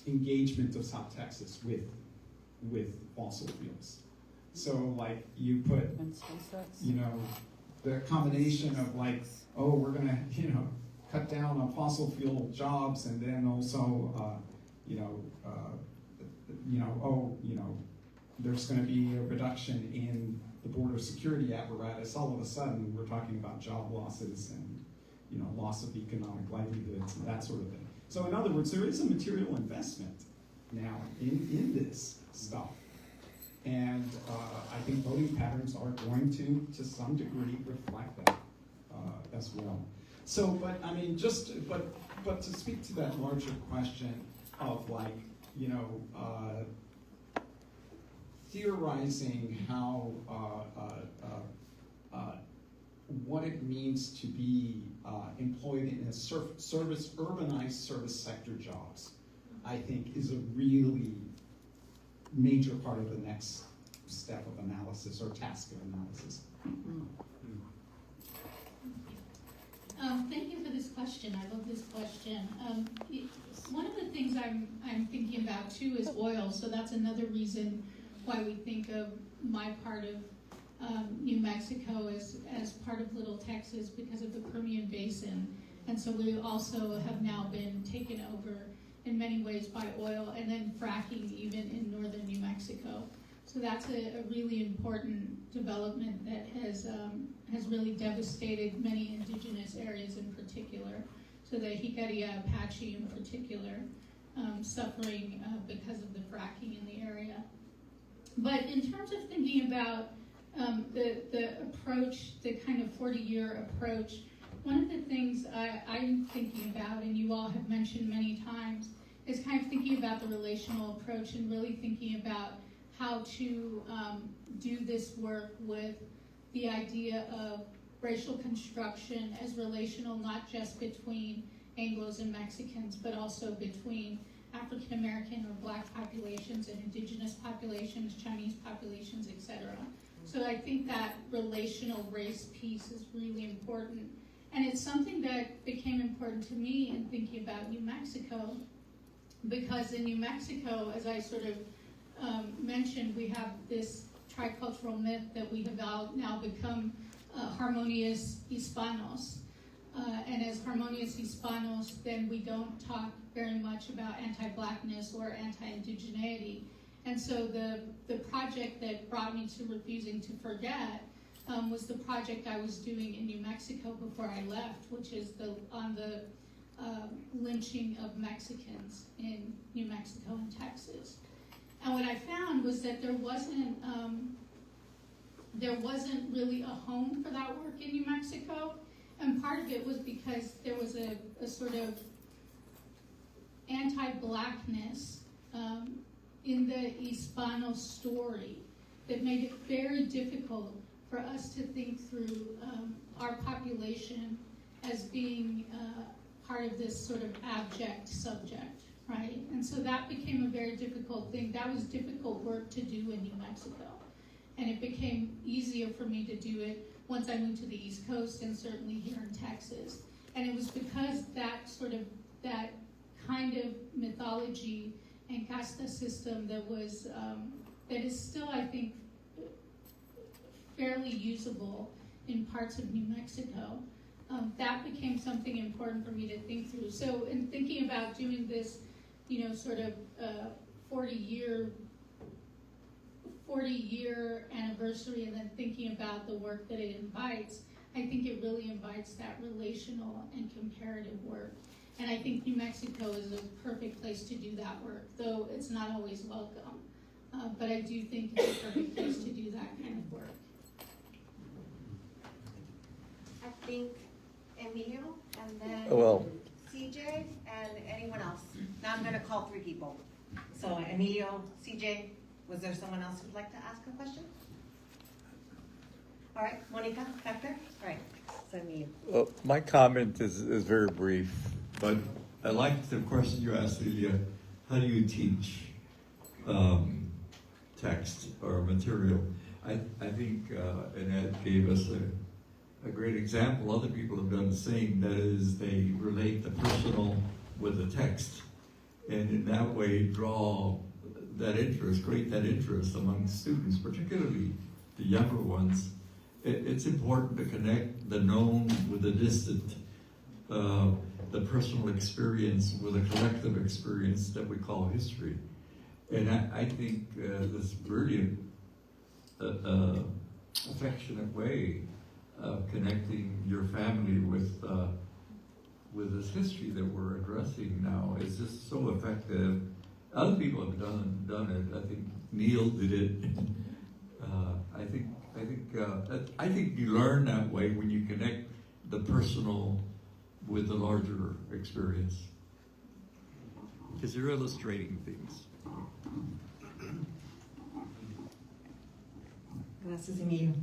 engagement of South Texas with fossil fuels. So like you put, the combination of like, oh, we're gonna, cut down on fossil fuel jobs, and then also, there's going to be a reduction in the border security apparatus. All of a sudden, we're talking about job losses and loss of economic livelihoods and that sort of thing. So in other words, there is a material investment now in this stuff. And I think voting patterns are going to some degree, reflect that as well. So, but I mean, but to speak to that larger question of like, theorizing how what it means to be employed in a urbanized service sector jobs, I think is a really major part of the next step of analysis or task of analysis. Thank you for this question. I love this question. One of the things I'm thinking about too is oil. So that's another reason why we think of my part of New Mexico as part of Little Texas, because of the Permian Basin. And so we also have now been taken over in many ways by oil, and then fracking even in northern New Mexico. So that's a really important development that has really devastated many indigenous areas in particular. So the Jicarilla Apache in particular, suffering because of the fracking in the area. But in terms of thinking about the approach, the kind of 40-year approach, one of the things I'm thinking about, and you all have mentioned many times, is kind of thinking about the relational approach and really thinking about how to do this work with the idea of racial construction as relational, not just between Anglos and Mexicans, but also between African American or Black populations and indigenous populations, Chinese populations, etc. So I think that relational race piece is really important. And it's something that became important to me in thinking about New Mexico, because in New Mexico, as I sort of mentioned, we have this tricultural myth that we have now become harmonious Hispanos. And as harmonious Hispanos, then we don't talk very much about anti-Blackness or anti-indigeneity. And so the project that brought me to Refusing to Forget was the project I was doing in New Mexico before I left, which is on the lynching of Mexicans in New Mexico and Texas. And what I found was that there wasn't really a home for that work in New Mexico. And part of it was because there was a sort of anti-Blackness in the Hispano story that made it very difficult for us to think through our population as being part of this sort of abject subject, right? And so that became a very difficult thing. That was difficult work to do in New Mexico. And it became easier for me to do it once I moved to the East Coast and certainly here in Texas. And it was because that kind of mythology and casta system that is still, I think, fairly usable in parts of New Mexico, that became something important for me to think through. So in thinking about doing this, sort of 40-year anniversary, and then thinking about the work that it invites, I think it really invites that relational and comparative work. And I think New Mexico is a perfect place to do that work, though it's not always welcome. But I do think it's a perfect place to do that kind of work. I think Emilio, and then CJ, and anyone else. Now I'm going to call 3 people. So Emilio, CJ, was there someone else who'd like to ask a question? All right, Monica, Hector? All right, so Emilio. Well, my comment is very brief, but I liked the question you asked, Lilia, how do you teach text or material? I think Annette gave us a great example. Other people have done the same. That is, they relate the personal with the text, and in that way draw that interest, create that interest among students, particularly the younger ones. It's important to connect the known with the distant, the personal experience with a collective experience that we call history. And I think this brilliant, affectionate way of connecting your family with this history that we're addressing now is just so effective. Other people have done it. I think Neil did it. I think you learn that way when you connect the personal with the larger experience, because you're illustrating things. Gracias, Emilio.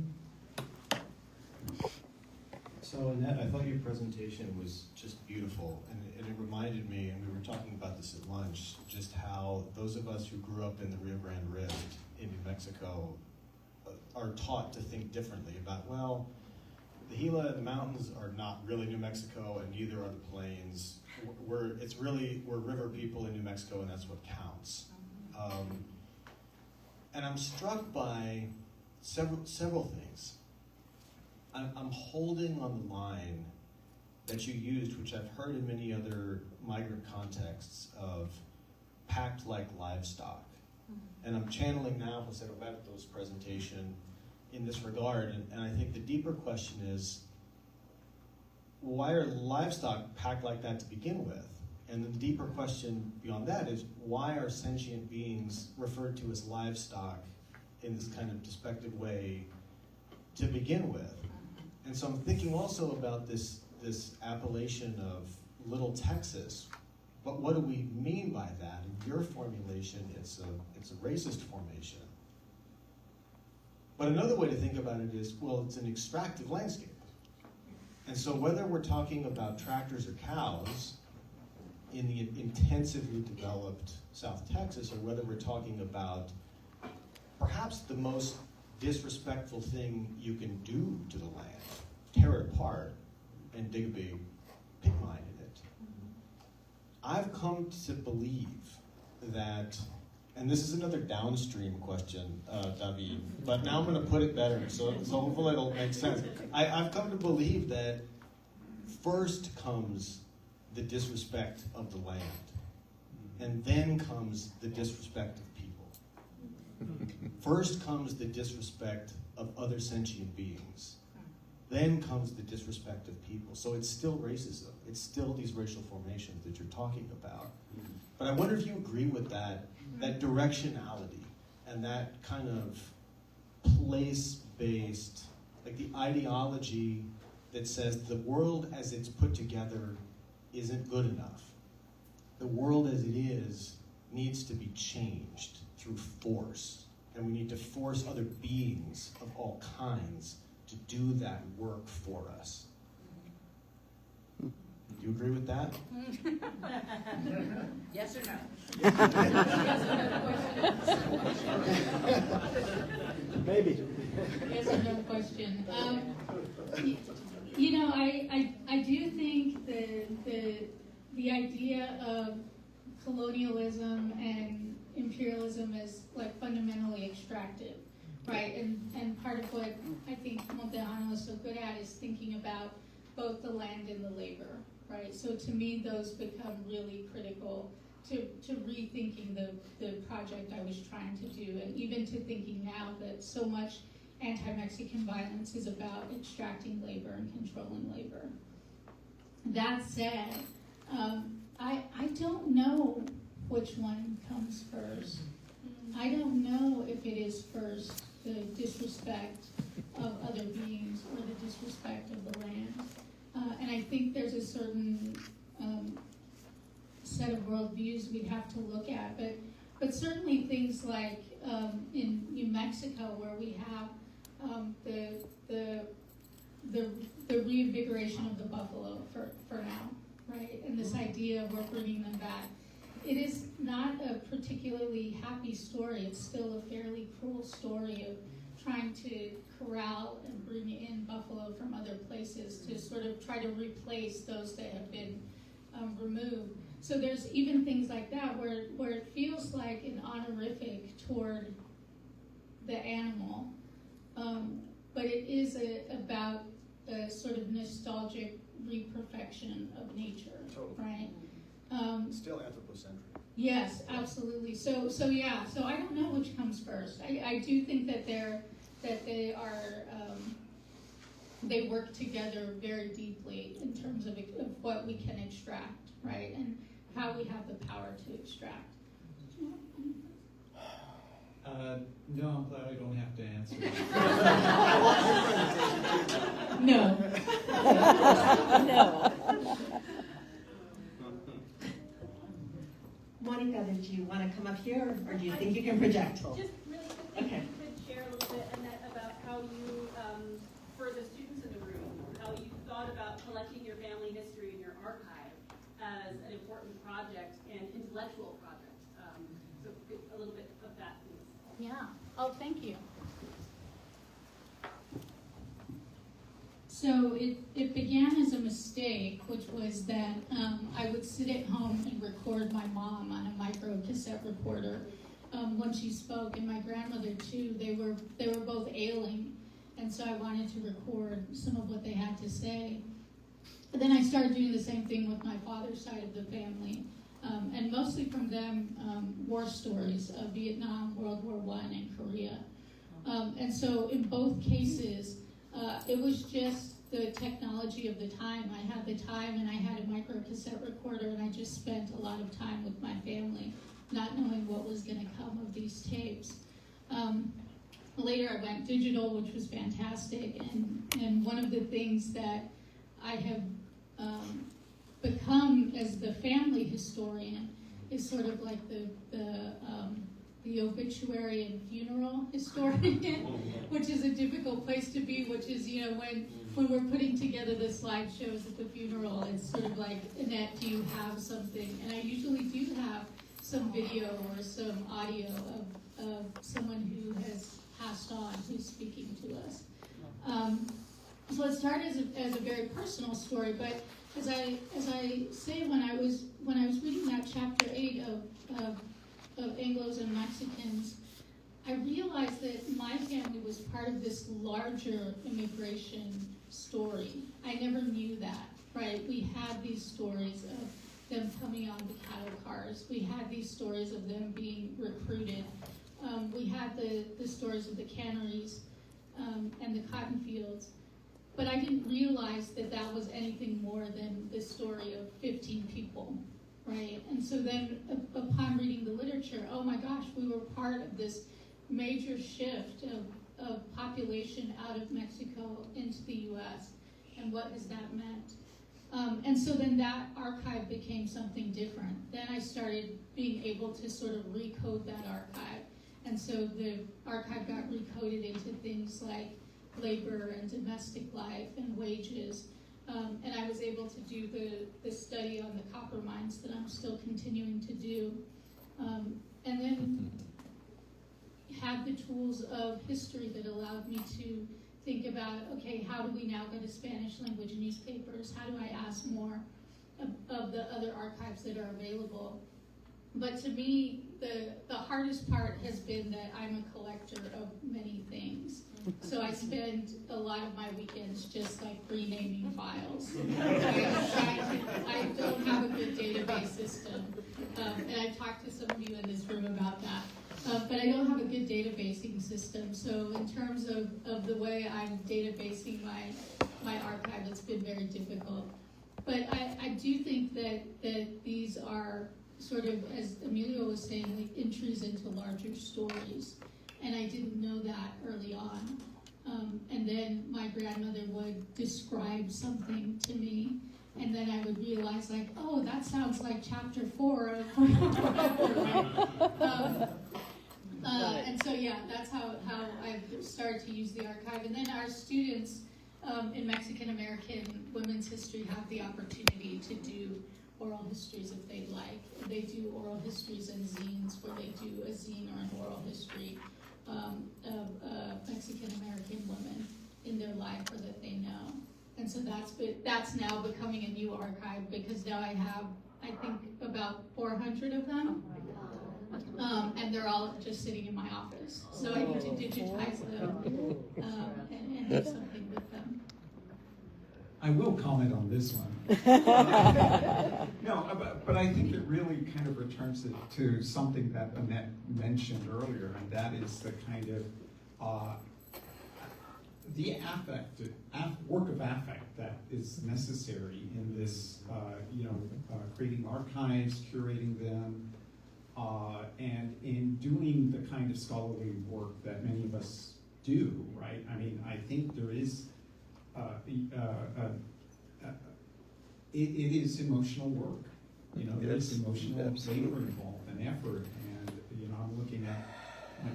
So Annette, I thought your presentation was just beautiful, and it reminded me, and we were talking about this at lunch, just how those of us who grew up in the Rio Grande Rift in New Mexico are taught to think differently about, well, the Gila and the mountains are not really New Mexico, and neither are the plains. We're river people in New Mexico, and that's what counts. And I'm struck by several things. I'm holding on the line that you used, which I've heard in many other migrant contexts, of packed like livestock. And I'm channeling now Jose Roberto's presentation in this regard, and I think the deeper question is, why are livestock packed like that to begin with? And the deeper question beyond that is, why are sentient beings referred to as livestock in this kind of despective way to begin with? And so I'm thinking also about this appellation of Little Texas, but what do we mean by that? In your formulation, it's a racist formation. But another way to think about it is, well, it's an extractive landscape. And so whether we're talking about tractors or cows in the intensively developed South Texas, or whether we're talking about perhaps the most disrespectful thing you can do to the land, tear it apart and dig a big pig mine in it. I've come to believe that, and this is another downstream question, David, but now I'm going to put it better, so hopefully it'll make sense. I've come to believe that first comes the disrespect of the land, and then comes the disrespect of people. First comes the disrespect of other sentient beings. Then comes the disrespect of people. So it's still racism. It's still these racial formations that you're talking about. But I wonder if you agree with that directionality and that kind of place-based, like the ideology that says the world as it's put together isn't good enough. The world as it is needs to be changed through force. And we need to force other beings of all kinds to do that work for us. Do you agree with that? Yes or no? Maybe. Yes or no question. I do think the idea of colonialism and imperialism is like fundamentally extractive, right? And part of what I think Montejano is so good at is thinking about both the land and the labor, right? So to me, those become really critical to rethinking the project I was trying to do, and even to thinking now that so much anti-Mexican violence is about extracting labor and controlling labor. That said, I don't know which one comes first. I don't know if it is first the disrespect of other beings or the disrespect of the land. And I think there's a certain set of worldviews we'd have to look at. But certainly things like in New Mexico, where we have the reinvigoration of the buffalo for now, right? And this idea of we're bringing them back. it is not a particularly happy story. It's still a fairly cruel story of trying to corral and bring in buffalo from other places to sort of try to replace those that have been removed. So there's even things like that where it feels like an honorific toward the animal, but it is about a sort of nostalgic reperfection of nature, Totally. right? Still anthropocentric. Yes, absolutely. So I don't know which comes first. I do think that they work together very deeply in terms of what we can extract, right, and how we have the power to extract. No, I'm glad I don't have to answer. No. No. Monica, did you want to come up here, or do you think you can project? Just really quickly, Okay. if you could share a little bit, Annette, about how you, for the students in the room, how you thought about collecting your family history in your archive as an important project and intellectual project. So a little bit of that, please. Yeah. Oh, thank you. So it began as a mistake, which was that I would sit at home and record my mom on a micro cassette recorder when she spoke, and my grandmother too. They were both ailing, and so I wanted to record some of what they had to say. But then I started doing the same thing with my father's side of the family, and mostly from them war stories of Vietnam, World War I, and Korea. And so in both cases, it was just the technology of the time. I had the time, and I had a micro cassette recorder, and I just spent a lot of time with my family, not knowing what was going to come of these tapes. Later, I went digital, which was fantastic, and one of the things that I have become as the family historian is sort of like the obituary and funeral historian, which is a difficult place to be, which is, when we're putting together the slideshows at the funeral, it's sort of like, Annette, do you have something? And I usually do have some video or some audio of someone who has passed on, who's speaking to us. So it started as a very personal story, but as I say, when I was reading that chapter 8 of Anglos and Mexicans, I realized that my family was part of this larger immigration story. I never knew that, right? We had these stories of them coming on the cattle cars. We had these stories of them being recruited. We had the stories of the canneries and the cotton fields. But I didn't realize that was anything more than the story of 15 people, right? And so then upon reading the literature, oh my gosh, we were part of this major shift of population out of Mexico into the U.S. And what has that meant? And so then that archive became something different. Then I started being able to sort of recode that archive. And so the archive got recoded into things like labor and domestic life and wages. And I was able to do the study on the copper mines that I'm still continuing to do. And then had the tools of history that allowed me to think about, okay, how do we now go to Spanish language newspapers? How do I ask more of the other archives that are available? But to me, the hardest part has been that I'm a collector of many things. So I spend a lot of my weekends just like renaming files. I don't have a good database system. And I've talked to some of you in this room about that. But I don't have a good databasing system. So in terms of the way I'm databasing my archive, it's been very difficult. But I do think that these are sort of, as Emilio was saying, like entries into larger stories. And I didn't know that early on. And then my grandmother would describe something to me, and then I would realize, like, oh, that sounds like chapter 4 of and so, yeah, that's how I started to use the archive. And then our students in Mexican American women's history have the opportunity to do oral histories if they'd like. They do oral histories and zines, where they do a zine or an oral history of Mexican-American women in their life or that they know. And so that's now becoming a new archive, because now I have, I think, about 400 of them. And they're all just sitting in my office. So I need to digitize them and do something with them. I will comment on this one. No, but I think it really kind of returns it to something that Annette mentioned earlier, and that is the kind of the work of affect that is necessary in this, creating archives, curating them, and in doing the kind of scholarly work that many of us do, right? I mean, I think there is, it is emotional work. There's emotional labor involved and effort, and I'm looking at my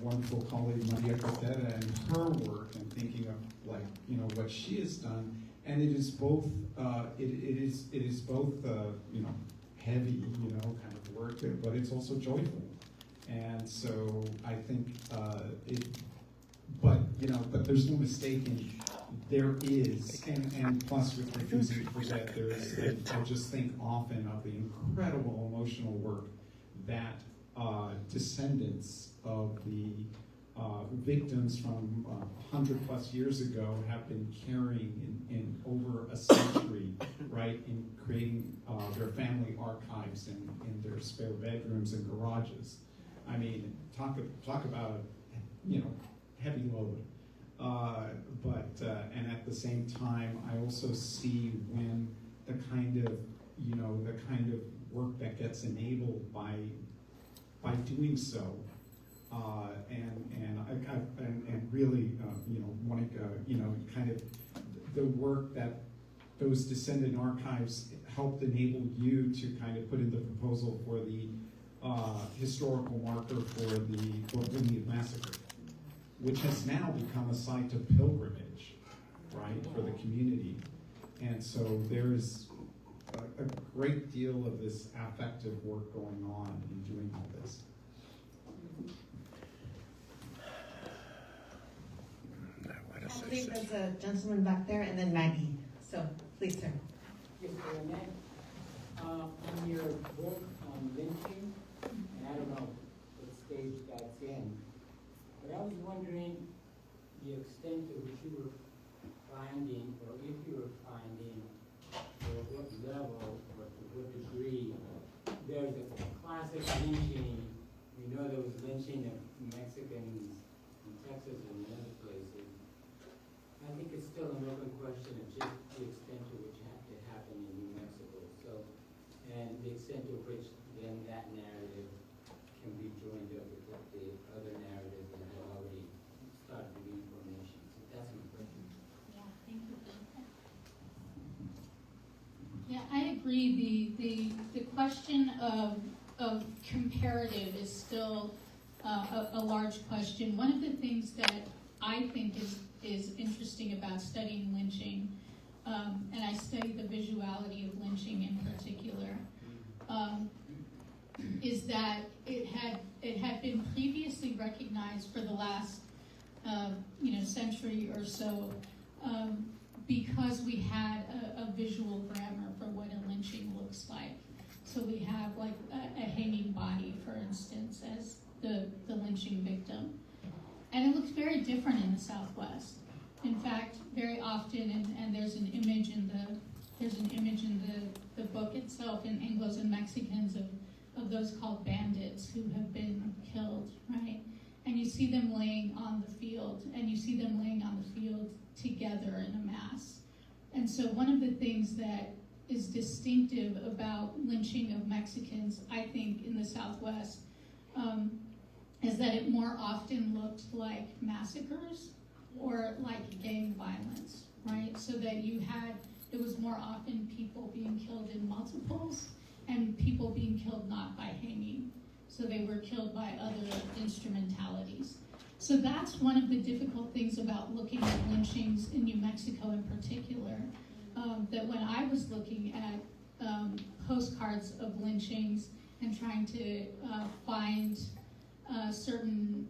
wonderful colleague Maria Cortera and her work, and thinking of what she has done, and it is both it is both heavy kind of work, but it's also joyful, and so I think but there's no mistaking. There is, and plus with refusing to forget, there is, I just think often of the incredible emotional work that descendants of the victims from 100 plus years ago have been carrying in over a century, right, in creating their family archives in their spare bedrooms and garages. I mean, talk about heavy load. And at the same time, I also see when the kind of work that gets enabled by doing so, and really, Monica, kind of the work that those descendant archives helped enable you to kind of put in the proposal for the historical marker for the Fort Union Massacre, which has now become a site of pilgrimage, right, for the community. And so there's a great deal of this affective work going on in doing all this. I believe there's a gentleman back there, and then Maggie. So, please, sir. Yes, Annette. On your book on lynching, and I don't know what stage that's in, but I was wondering the extent to which you were finding, or if you were finding, or what level, or to what degree, there's a classic lynching. We know there was lynching of Mexicans in Texas and in other places. I think it's still an open question of just the extent to which it happened in New Mexico. So, and the extent to which then that narrative can be joined up with the other narratives that have already started the information. So that's my question. Yeah, thank you. Yeah, I agree. The question of comparative is still a large question. One of the things that I think is interesting about studying lynching, and I study the visuality of lynching in particular, is that it had been previously recognized for the last century or so, because we had a visual grammar for what a lynching looks like. So we have like a hanging body, for instance, as the lynching victim. And it looks very different in the Southwest. In fact, very often, and there's an image in the book itself, in Anglos and Mexicans, of those called bandits who have been killed, right? And you see them laying on the field, and you see them laying on the field together in a mass. And so one of the things that is distinctive about lynching of Mexicans, I think, in the Southwest, is that it more often looked like massacres or like gang violence, right? So that it was more often people being killed in multiples and people being killed not by hanging. So they were killed by other instrumentalities. So that's one of the difficult things about looking at lynchings in New Mexico in particular, that when I was looking at postcards of lynchings and trying to find certain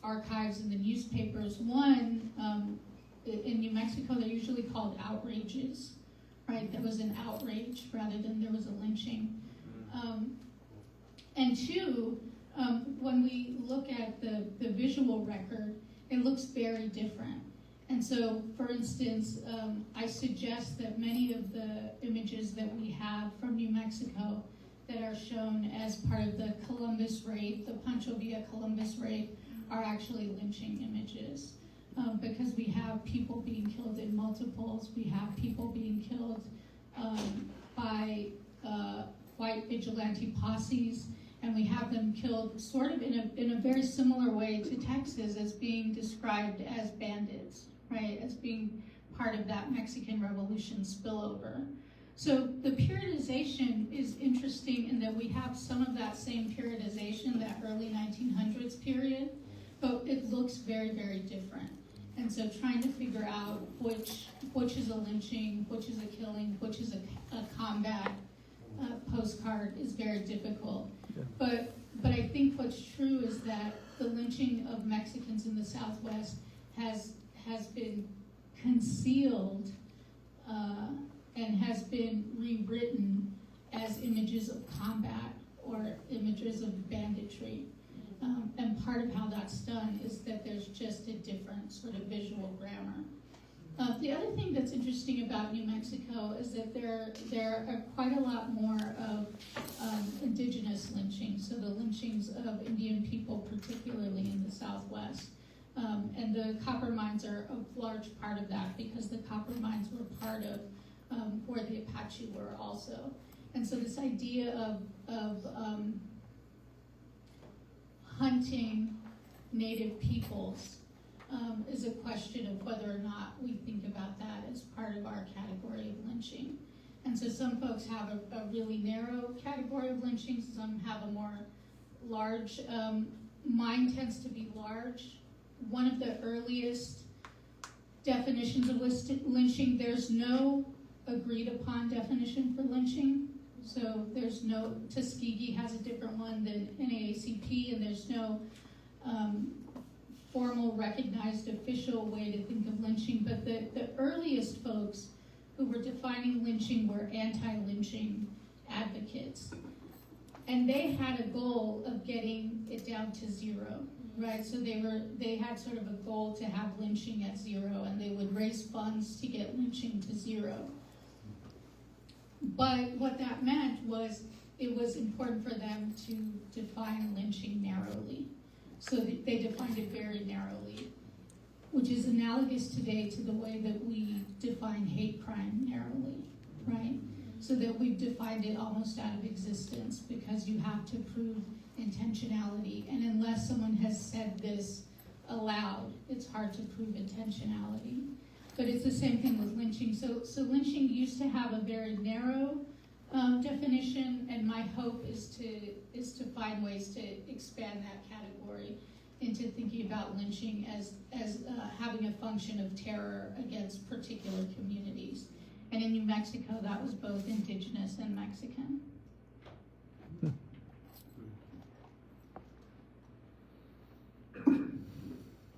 archives in the newspapers. One, in New Mexico, they're usually called outrages, right? There was an outrage rather than there was a lynching. And two, when we look at the visual record, it looks very different. And so, for instance, I suggest that many of the images that we have from New Mexico that are shown as part of the Columbus raid, the Pancho Villa Columbus raid, are actually lynching images. Because we have people being killed in multiples, we have people being killed by white vigilante posses, and we have them killed sort of in a very similar way to Texas, as being described as bandits, right, as being part of that Mexican Revolution spillover. So the periodization is interesting in that we have some of that same periodization, that early 1900s period, but it looks very, very different. And so trying to figure out which is a lynching, which is a killing, which is a combat postcard is very difficult. Yeah. But I think what's true is that the lynching of Mexicans in the Southwest has been concealed and has been rewritten as images of combat or images of banditry. And part of how that's done is that there's just a different sort of visual grammar. The other thing that's interesting about New Mexico is that there are quite a lot more of indigenous lynchings, so the lynchings of Indian people, particularly in the Southwest. And the copper mines are a large part of that because the copper mines were part of where the Apache were also. And so this idea of hunting native peoples is a question of whether or not we think about that as part of our category of lynching. And so some folks have a really narrow category of lynching, some have a more large. Mine tends to be large. One of the earliest definitions of lynching, there's no agreed upon definition for lynching. So there's no, Tuskegee has a different one than NAACP, and there's no formal recognized official way to think of lynching. But the earliest folks who were defining lynching were anti-lynching advocates. And they had a goal of getting it down to zero, right? So they had sort of a goal to have lynching at zero, and they would raise funds to get lynching to zero. But what that meant was it was important for them to define lynching narrowly. So they defined it very narrowly, which is analogous today to the way that we define hate crime narrowly, right? So that we've defined it almost out of existence because you have to prove intentionality. And unless someone has said this aloud, it's hard to prove intentionality. But it's the same thing with lynching. So lynching used to have a very narrow definition, and my hope is to find ways to expand that category into thinking about lynching as having a function of terror against particular communities. And in New Mexico, that was both indigenous and Mexican.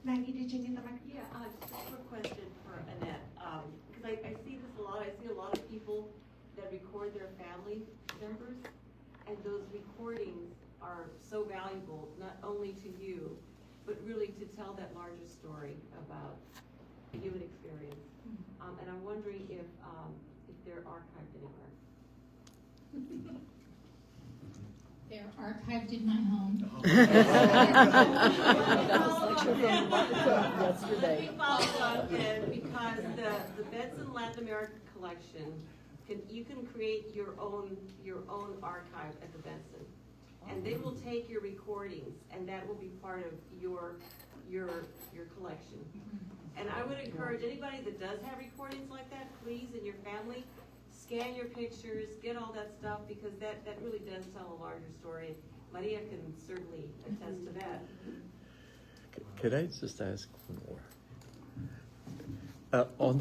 Maggie, did you need the microphone? Yeah, just a quick question for Annette. Because I see this a lot. I see a lot of people that record their family members, and those recordings are so valuable, not only to you, but really to tell that larger story about the human experience. And I'm wondering if they're archived anywhere. They're archived in my home. Let me follow up then, because the Benson Latin America collection, you can create your own archive at the Benson, and they will take your recordings, and that will be part of your collection. And I would encourage anybody that does have recordings like that, please, in your family, scan your pictures, get all that stuff, because that really does tell a larger story. Maria can certainly attest to that. Can I just ask one more? On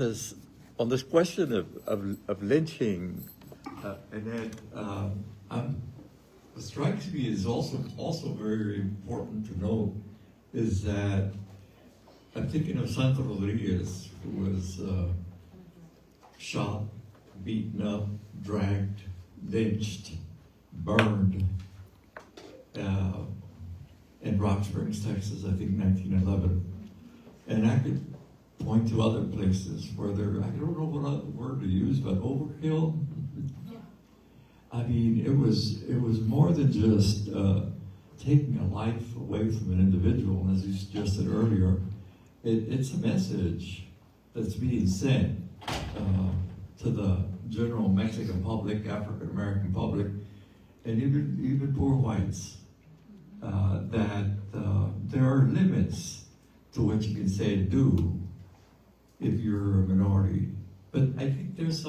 this question of lynching, And then what strikes me is also very important to note is that I'm thinking of Santa Rodriguez, who was shot, beaten up, dragged, lynched, burned in Rock Springs, Texas, I think 1911. And I could point to other places where there, I don't know what other word to use, but overkill. I mean, it was more than just taking a life away from an individual, and as you suggested earlier, it's a message that's being sent to the general Mexican public, African American public, and even poor whites, that there are limits to what you can say and do if you're a minority. But I think there's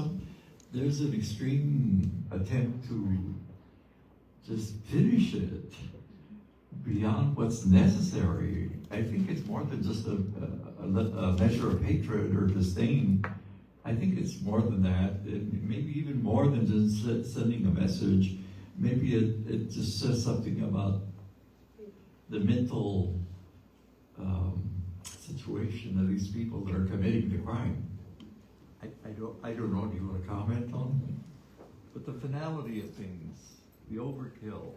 an extreme attempt to just finish it beyond what's necessary. I think it's more than just a measure of hatred or disdain. I think it's more than that. Maybe even more than just sending a message. Maybe it just says something about the mental situation of these people that are committing the crime. I don't know if you want to comment on it, but the finality of things, the overkill.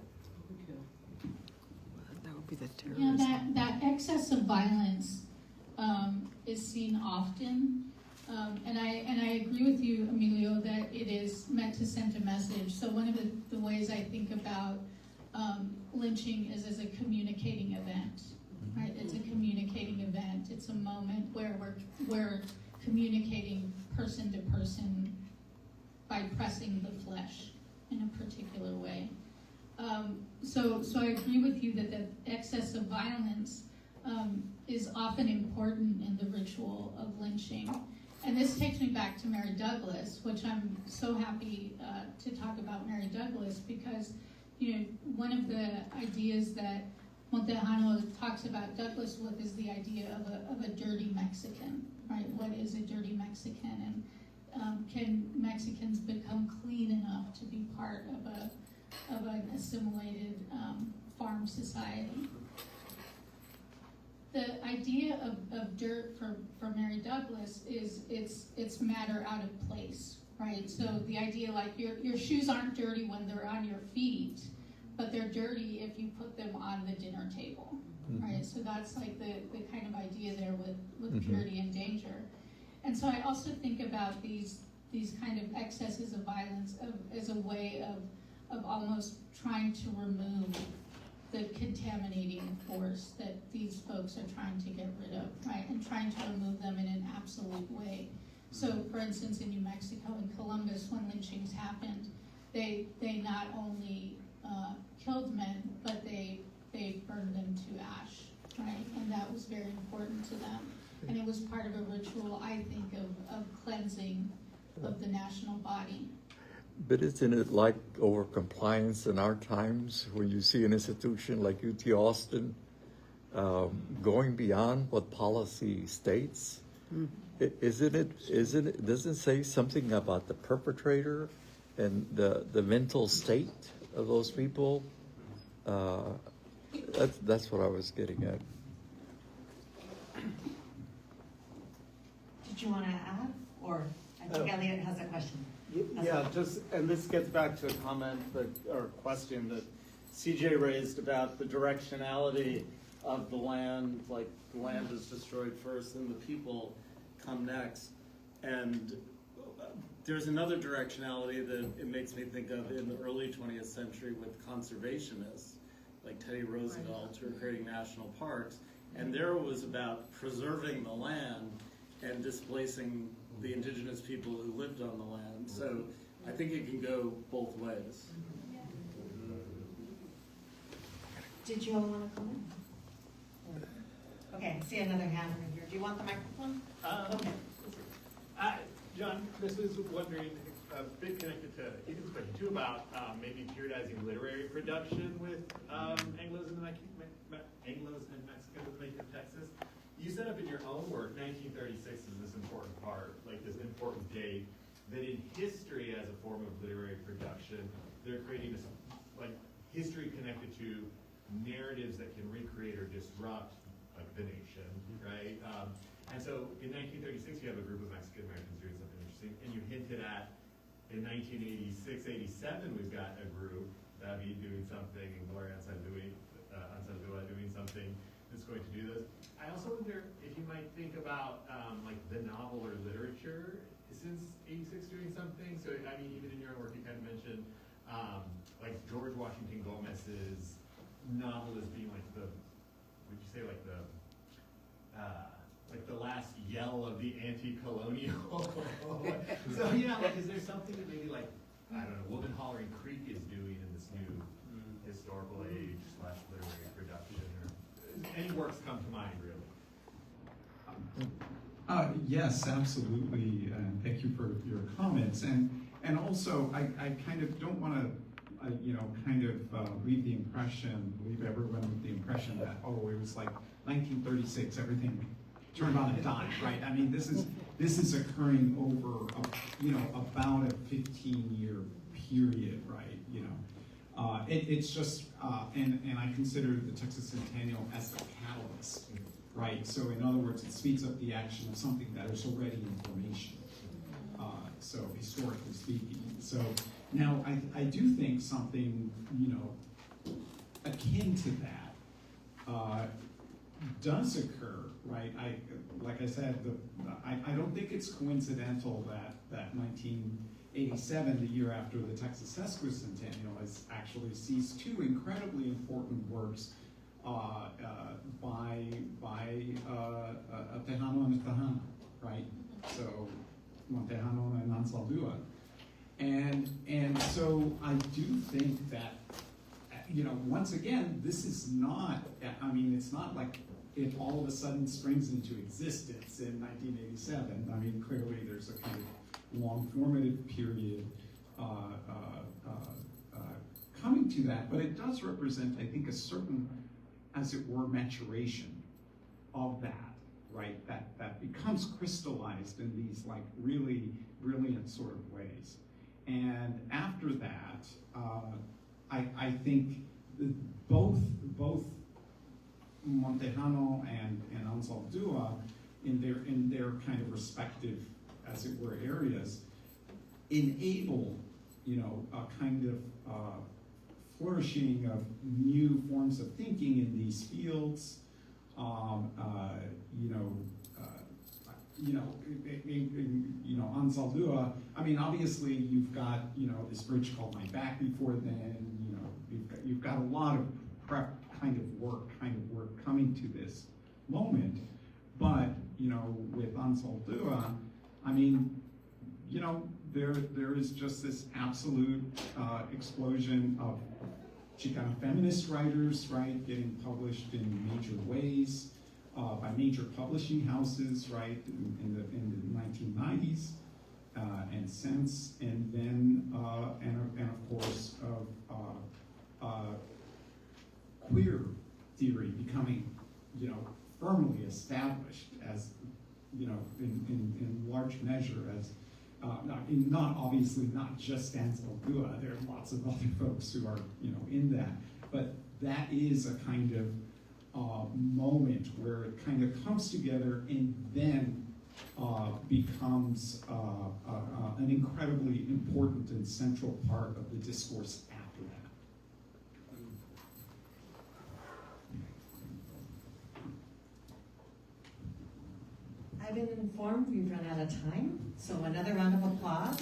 That would be the terrorist. Yeah, that excess of violence is seen often, and I agree with you, Emilio, that it is meant to send a message. So one of the ways I think about lynching is as a communicating event, right? It's a communicating event. It's a moment where we're communicating person to person by pressing the flesh in a particular way. So I agree with you that the excess of violence is often important in the ritual of lynching. And this takes me back to Mary Douglas, which I'm so happy to talk about Mary Douglas, because one of the ideas that Montejano talks about Douglas with is the idea of a dirty Mexican, right? What is a dirty Mexican, and can Mexicans become clean enough to be part of an assimilated farm society? The idea of dirt for Mary Douglas is it's matter out of place, right? So the idea, like, your shoes aren't dirty when they're on your feet, but they're dirty if you put them on the dinner table, right? So that's like the kind of idea there with purity and danger. And so I also think about these kind of excesses of violence as a way of almost trying to remove the contaminating force that these folks are trying to get rid of, right? And trying to remove them in an absolute way. So, for instance, in New Mexico, in Columbus, when lynchings happened, they not only killed men, but they burned them to ash, right? And that was very important to them. And it was part of a ritual, I think, of cleansing of the national body. But isn't it like over-compliance in our times when you see an institution like UT Austin going beyond what policy states? Isn't it, doesn't it say something about the perpetrator and the mental state of those people? That's what I was getting at. Did you want to add? Or I think Elliot has a question. Yeah, and this gets back to a comment or question that CJ raised about the directionality of the land, like the land is destroyed first and the people come next. And there's another directionality that it makes me think of in the early 20th century with conservationists, like Teddy Roosevelt, who were creating national parks. And there it was about preserving the land and displacing the indigenous people who lived on the land. So I think it can go both ways. Did you all want to comment? Okay, I see another hand right here. Do you want the microphone? Okay. John, Chris was wondering, a bit connected to Ethan's question too, about maybe periodizing literary production with Anglos and Mexicans of the making of Texas. You set up in your own work 1936 is this important part, like this important date. that in history as a form of literary production, they're creating this like history connected to narratives that can recreate or disrupt like the nation, right? And so in 1936, you have a group of Mexican Americans doing something interesting, and you hinted at in 1986, 87, we've got a group, David doing something, and Gloria Anzaldúa doing something that's going to do this. I also wonder if you might think about like the novel or literature since 86 doing something. So I mean, even in your own work, you kind of mentioned like George Washington Gomez's novel as being like the, would you say like the last yell of the anti-colonial? So yeah, like is there something that maybe like, I don't know, Woman Hollering Creek is doing in this new historical age / literary production? Or any works come to mind, really? Yes, absolutely. Thank you for your comments. And also, I kind of don't want to, leave everyone with the impression that, oh, it was like 1936, everything turned on a dime, right? I mean, this is occurring over, about a 15-year period, right? It's just, and I consider the Texas Centennial as the catalyst, right? So in other words, it speeds up the action of something that is already in formation. So historically speaking. So now I do think something, akin to that does occur, right? Like I said, I don't think it's coincidental that 1987, the year after the Texas Sesquicentennial, actually sees two incredibly important works by Tejano and Tejana, right? So Montejano and Anzaldúa. And so I do think that, once again, this is not, it's not like it all of a sudden springs into existence in 1987. I mean, clearly there's a kind of long formative period coming to that, but it does represent, I think, a certain, as it were, maturation of that, right? That becomes crystallized in these like really brilliant sort of ways. And after that, I think both Montejano and Anzaldúa, in their kind of respective, as it were, areas, enable a kind of flourishing of new forms of thinking in these fields. Anzaldúa, obviously you've got, this bridge called My Back before then, you've got a lot of prep kind of work coming to this moment. But, with Anzaldúa, there is just this absolute explosion of Chicano feminist writers, right, getting published in major ways by major publishing houses, right, in the 1990s and since, and then and of course queer theory becoming, firmly established as, in large measure as. Not obviously not just Anzaldúa. There are lots of other folks who are in that, but that is a kind of moment where it kind of comes together and then becomes an incredibly important and central part of the discourse after that. I've been informed we've run out of time, so another round of applause.